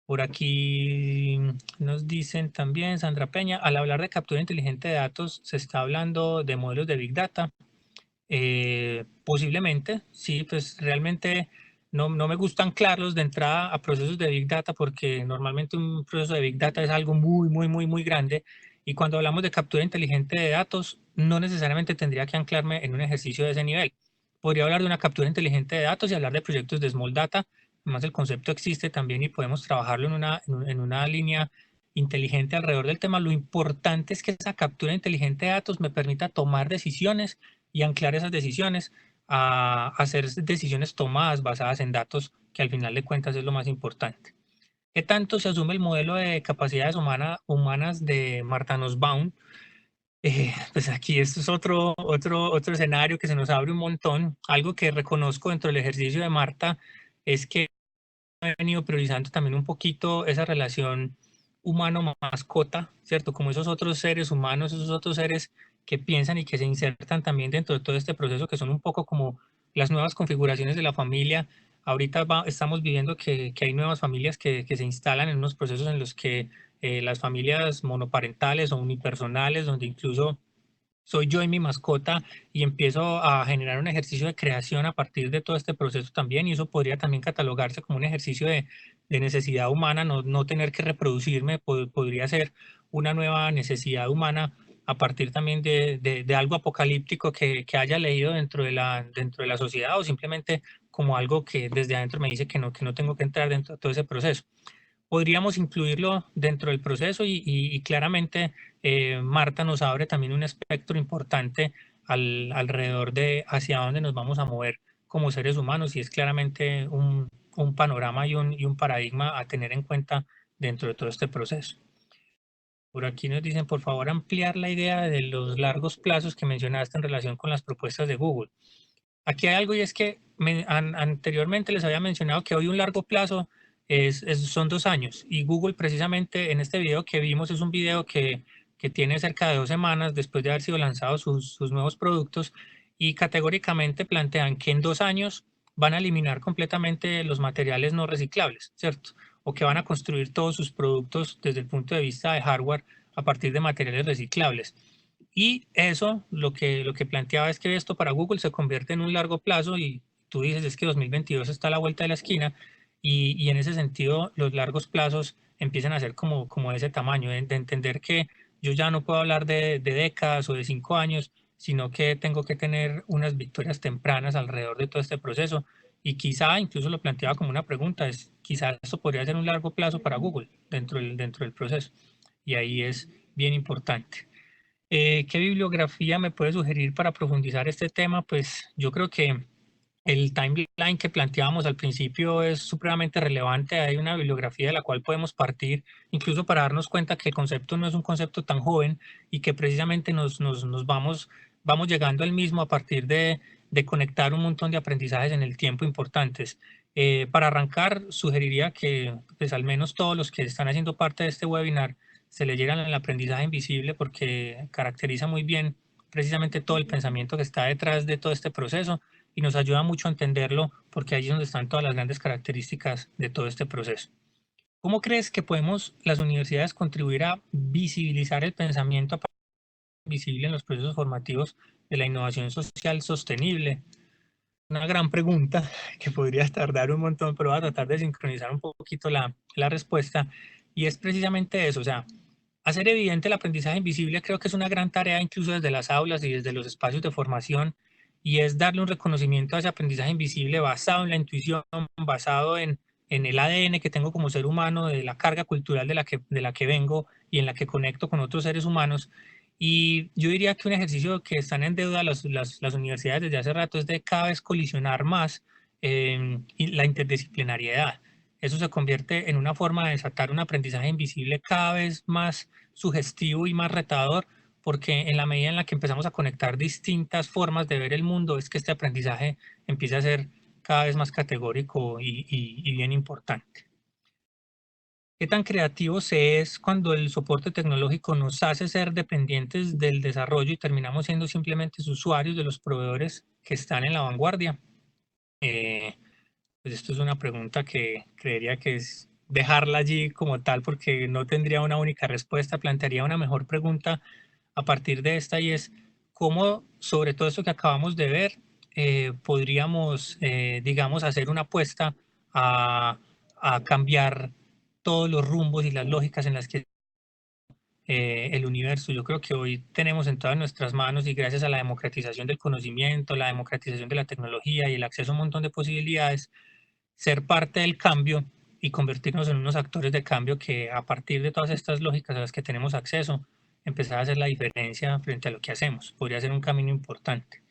Por aquí nos dicen también, Sandra Peña, al hablar de captura inteligente de datos, ¿se está hablando de modelos de Big Data? Posiblemente, sí, pues realmente no me gustan anclarlos de entrada a procesos de Big Data, porque normalmente un proceso de Big Data es algo muy grande, y cuando hablamos de captura inteligente de datos, no necesariamente tendría que anclarme en un ejercicio de ese nivel. Podría hablar de una captura inteligente de datos y hablar de proyectos de Small Data. Además, el concepto existe también y podemos trabajarlo en una línea inteligente alrededor del tema. Lo importante es que esa captura inteligente de datos me permita tomar decisiones y anclar esas decisiones a hacer decisiones tomadas basadas en datos, que al final de cuentas es lo más importante. ¿Qué tanto se asume el modelo de capacidades humanas de Martha Nussbaum? Pues aquí esto es otro escenario que se nos abre un montón. Algo que reconozco dentro del ejercicio de Martha es que he venido priorizando también un poquito esa relación humano mascota, ¿cierto? Como esos otros seres humanos, esos otros seres que piensan y que se insertan también dentro de todo este proceso, que son un poco como las nuevas configuraciones de la familia. Ahorita estamos viviendo que hay nuevas familias que se instalan en unos procesos en los que las familias monoparentales o unipersonales, donde incluso soy yo y mi mascota y empiezo a generar un ejercicio de creación a partir de todo este proceso también, y eso podría también catalogarse como un ejercicio de necesidad humana, no tener que reproducirme, podría ser una nueva necesidad humana a partir también de algo apocalíptico que haya leído dentro de la sociedad, o simplemente como algo que desde adentro me dice que no tengo que entrar dentro de todo ese proceso. Podríamos incluirlo dentro del proceso y claramente Marta nos abre también un espectro importante alrededor de hacia dónde nos vamos a mover como seres humanos, y es claramente un panorama y un paradigma a tener en cuenta dentro de todo este proceso. Por aquí nos dicen, por favor, ampliar la idea de los largos plazos que mencionaste en relación con las propuestas de Google. Aquí hay algo, y es que anteriormente les había mencionado que hoy un largo plazo son 2 años, y Google precisamente en este video que vimos es un video que tiene cerca de 2 semanas después de haber sido lanzados sus nuevos productos, y categóricamente plantean que en 2 años van a eliminar completamente los materiales no reciclables, ¿cierto? O que van a construir todos sus productos desde el punto de vista de hardware a partir de materiales reciclables. Y eso lo que planteaba es que esto para Google se convierte en un largo plazo, y tú dices es que 2022 está a la vuelta de la esquina, y en ese sentido los largos plazos empiezan a ser como de ese tamaño, de entender que yo ya no puedo hablar de décadas o de 5 años, sino que tengo que tener unas victorias tempranas alrededor de todo este proceso. Y quizá incluso lo planteaba como una pregunta, es quizá esto podría ser un largo plazo para Google dentro del proceso, y ahí es bien importante. ¿Qué bibliografía me puede sugerir para profundizar este tema? Pues yo creo que el timeline que planteábamos al principio es supremamente relevante. Hay una bibliografía de la cual podemos partir, incluso para darnos cuenta que el concepto no es un concepto tan joven, y que precisamente nos vamos llegando al mismo a partir de conectar un montón de aprendizajes en el tiempo importantes. Para arrancar, sugeriría que pues, al menos todos los que están haciendo parte de este webinar se leyeran el aprendizaje invisible, porque caracteriza muy bien precisamente todo el pensamiento que está detrás de todo este proceso y nos ayuda mucho a entenderlo, porque ahí es donde están todas las grandes características de todo este proceso. ¿Cómo crees que podemos las universidades contribuir a visibilizar el pensamiento visible en los procesos formativos de la innovación social sostenible? Una gran pregunta que podría tardar un montón, pero voy a tratar de sincronizar un poquito la respuesta, y es precisamente eso, o sea, hacer evidente el aprendizaje invisible creo que es una gran tarea incluso desde las aulas y desde los espacios de formación, y es darle un reconocimiento a ese aprendizaje invisible basado en la intuición, basado en el ADN que tengo como ser humano, de la carga cultural de la que vengo y en la que conecto con otros seres humanos. Y yo diría que un ejercicio que están en deuda las universidades desde hace rato es de cada vez colisionar más la interdisciplinariedad. Eso se convierte en una forma de desatar un aprendizaje invisible cada vez más sugestivo y más retador, porque en la medida en la que empezamos a conectar distintas formas de ver el mundo, es que este aprendizaje empieza a ser cada vez más categórico y bien importante. ¿Qué tan creativo se es cuando el soporte tecnológico nos hace ser dependientes del desarrollo y terminamos siendo simplemente usuarios de los proveedores que están en la vanguardia? Pues esto es una pregunta que creería que es dejarla allí como tal, porque no tendría una única respuesta. Plantearía una mejor pregunta a partir de esta, y es cómo, sobre todo esto que acabamos de ver, podríamos, digamos, hacer una apuesta a cambiar todos los rumbos y las lógicas en las que el universo. Yo creo que hoy tenemos en todas nuestras manos, y gracias a la democratización del conocimiento, la democratización de la tecnología y el acceso a un montón de posibilidades, ser parte del cambio y convertirnos en unos actores de cambio que, a partir de todas estas lógicas a las que tenemos acceso, empezar a hacer la diferencia frente a lo que hacemos. Podría ser un camino importante.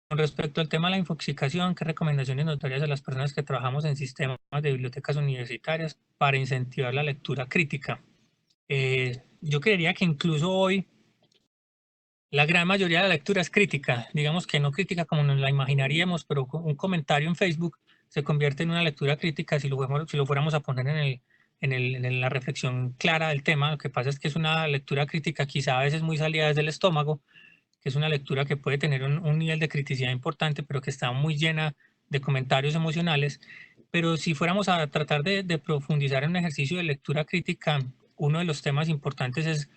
Con respecto al tema de la infoxicación, ¿qué recomendaciones nos darías a las personas que trabajamos en sistemas de bibliotecas universitarias para incentivar la lectura crítica? Yo creería que incluso hoy la gran mayoría de la lectura es crítica, digamos que no crítica como nos la imaginaríamos, pero un comentario en Facebook se convierte en una lectura crítica si lo fuéramos a poner en la reflexión clara del tema. Lo que pasa es que es una lectura crítica quizá a veces muy salida desde el estómago, que es una lectura que puede tener un nivel de criticidad importante, pero que está muy llena de comentarios emocionales. Pero si fuéramos a tratar de profundizar en un ejercicio de lectura crítica, uno de los temas importantes es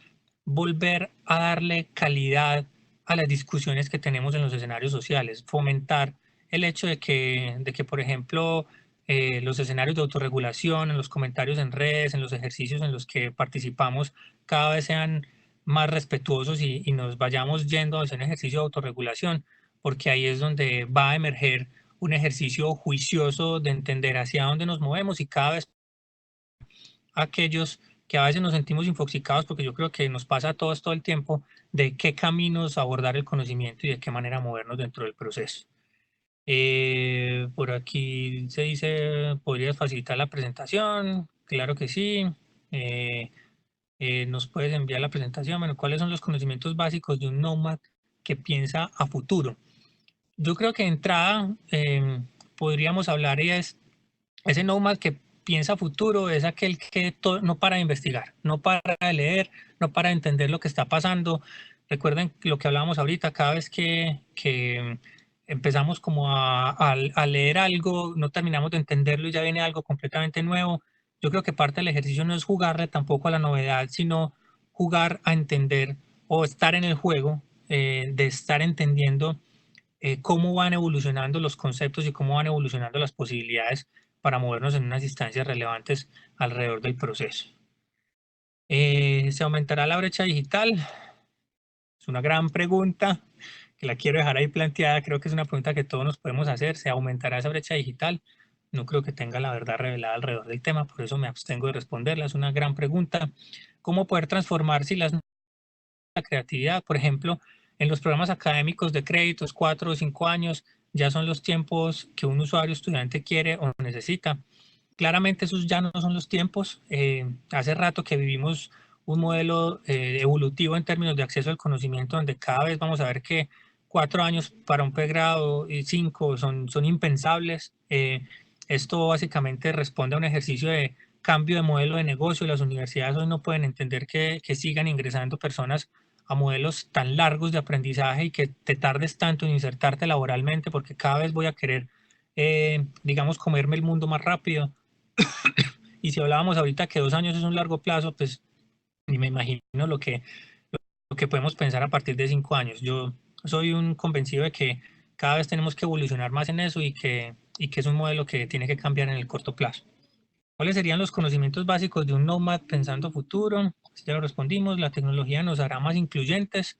volver a darle calidad a las discusiones que tenemos en los escenarios sociales, fomentar el hecho de que por ejemplo, los escenarios de autorregulación, en los comentarios en redes, en los ejercicios en los que participamos, cada vez sean más respetuosos y nos vayamos yendo a hacer un ejercicio de autorregulación, porque ahí es donde va a emerger un ejercicio juicioso de entender hacia dónde nos movemos y cada vez aquellos que a veces nos sentimos infoxicados, porque yo creo que nos pasa a todos todo el tiempo, de qué caminos abordar el conocimiento y de qué manera movernos dentro del proceso. Por aquí se dice, ¿podrías facilitar la presentación? Claro que sí. Nos puedes enviar la presentación. Bueno, ¿cuáles son los conocimientos básicos de un nómada que piensa a futuro? Yo creo que de entrada podríamos hablar y es ese nómada que piensa a futuro, es aquel que no para de investigar, no para de leer, no para de entender lo que está pasando. Recuerden lo que hablábamos ahorita, cada vez que empezamos como a leer algo, no terminamos de entenderlo y ya viene algo completamente nuevo. Yo creo que parte del ejercicio no es jugarle tampoco a la novedad, sino jugar a entender o estar en el juego, de estar entendiendo cómo van evolucionando los conceptos y cómo van evolucionando las posibilidades para movernos en unas instancias relevantes alrededor del proceso. ¿Se aumentará la brecha digital? Es una gran pregunta que la quiero dejar ahí planteada. Creo que es una pregunta que todos nos podemos hacer. ¿Se aumentará esa brecha digital? No creo que tenga la verdad revelada alrededor del tema, por eso me abstengo de responderla. Es una gran pregunta. ¿Cómo poder transformar si la creatividad? Por ejemplo, en los programas académicos de créditos, 4 o 5 años, ya son los tiempos que un usuario estudiante quiere o necesita. Claramente esos ya no son los tiempos. Hace rato que vivimos un modelo evolutivo en términos de acceso al conocimiento, donde cada vez vamos a ver que 4 años para un pregrado y 5 son impensables. Esto básicamente responde a un ejercicio de cambio de modelo de negocio. Las universidades hoy no pueden entender que sigan ingresando personas a modelos tan largos de aprendizaje y que te tardes tanto en insertarte laboralmente, porque cada vez voy a querer, digamos, comerme el mundo más rápido. Y si hablábamos ahorita que 2 años es un largo plazo, pues ni me imagino lo que podemos pensar a partir de 5 años. Yo soy un convencido de que cada vez tenemos que evolucionar más en eso y que es un modelo que tiene que cambiar en el corto plazo. ¿Cuáles serían los conocimientos básicos de un nómada pensando futuro? Ya lo respondimos. La tecnología nos hará más incluyentes,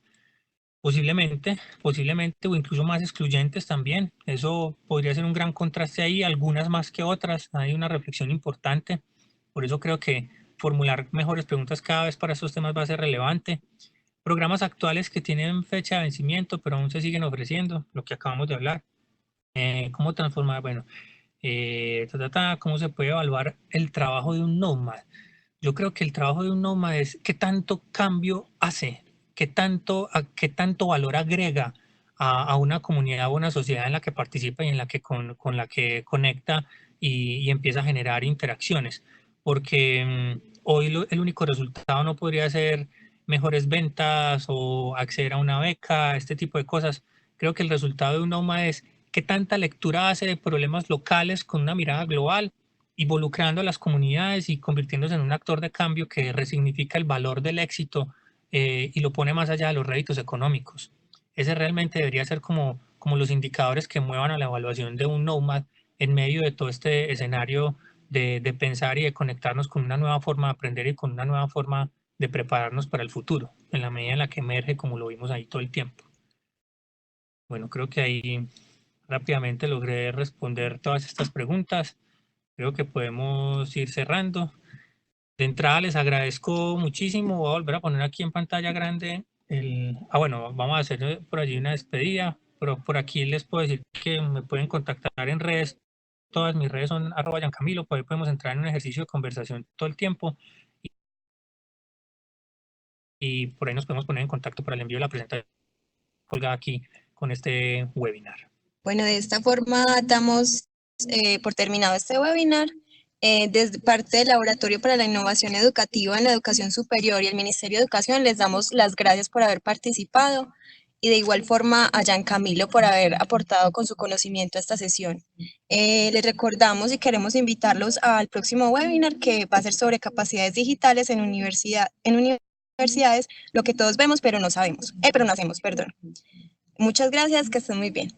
posiblemente, o incluso más excluyentes también. Eso podría ser un gran contraste ahí, algunas más que otras. Hay una reflexión importante. Por eso creo que formular mejores preguntas cada vez para estos temas va a ser relevante. Programas actuales que tienen fecha de vencimiento, pero aún se siguen ofreciendo, lo que acabamos de hablar. ¿Cómo transformar? Bueno, ¿cómo se puede evaluar el trabajo de un nómada? Yo creo que el trabajo de un nómada es qué tanto cambio hace, qué tanto valor agrega a una comunidad o una sociedad en la que participa y en la que con la que conecta y empieza a generar interacciones. Porque hoy el único resultado no podría ser mejores ventas o acceder a una beca, este tipo de cosas. Creo que el resultado de un nómada es qué tanta lectura hace de problemas locales con una mirada global, involucrando a las comunidades y convirtiéndose en un actor de cambio que resignifica el valor del éxito y lo pone más allá de los réditos económicos. Ese realmente debería ser como los indicadores que muevan a la evaluación de un nómada en medio de todo este escenario de pensar y de conectarnos con una nueva forma de aprender y con una nueva forma de prepararnos para el futuro, en la medida en la que emerge, como lo vimos ahí todo el tiempo. Bueno, creo que ahí rápidamente logré responder todas estas preguntas. Creo que podemos ir cerrando. De entrada les agradezco muchísimo. Voy a volver a poner aquí en pantalla grande bueno, vamos a hacer por allí una despedida, pero por aquí les puedo decir que me pueden contactar en redes. Todas mis redes son @YanCamilo, por ahí podemos entrar en un ejercicio de conversación todo el tiempo y por ahí nos podemos poner en contacto para el envío de la presentación colgada aquí con este webinar. Bueno, de esta forma damos por terminado este webinar Desde parte del Laboratorio para la Innovación Educativa en la Educación Superior y el Ministerio de Educación les damos las gracias por haber participado y de igual forma a Jean Camilo por haber aportado con su conocimiento a esta sesión. Les recordamos y queremos invitarlos al próximo webinar que va a ser sobre capacidades digitales en universidades, lo que todos vemos pero no sabemos, pero no hacemos, perdón. Muchas gracias, que estén muy bien.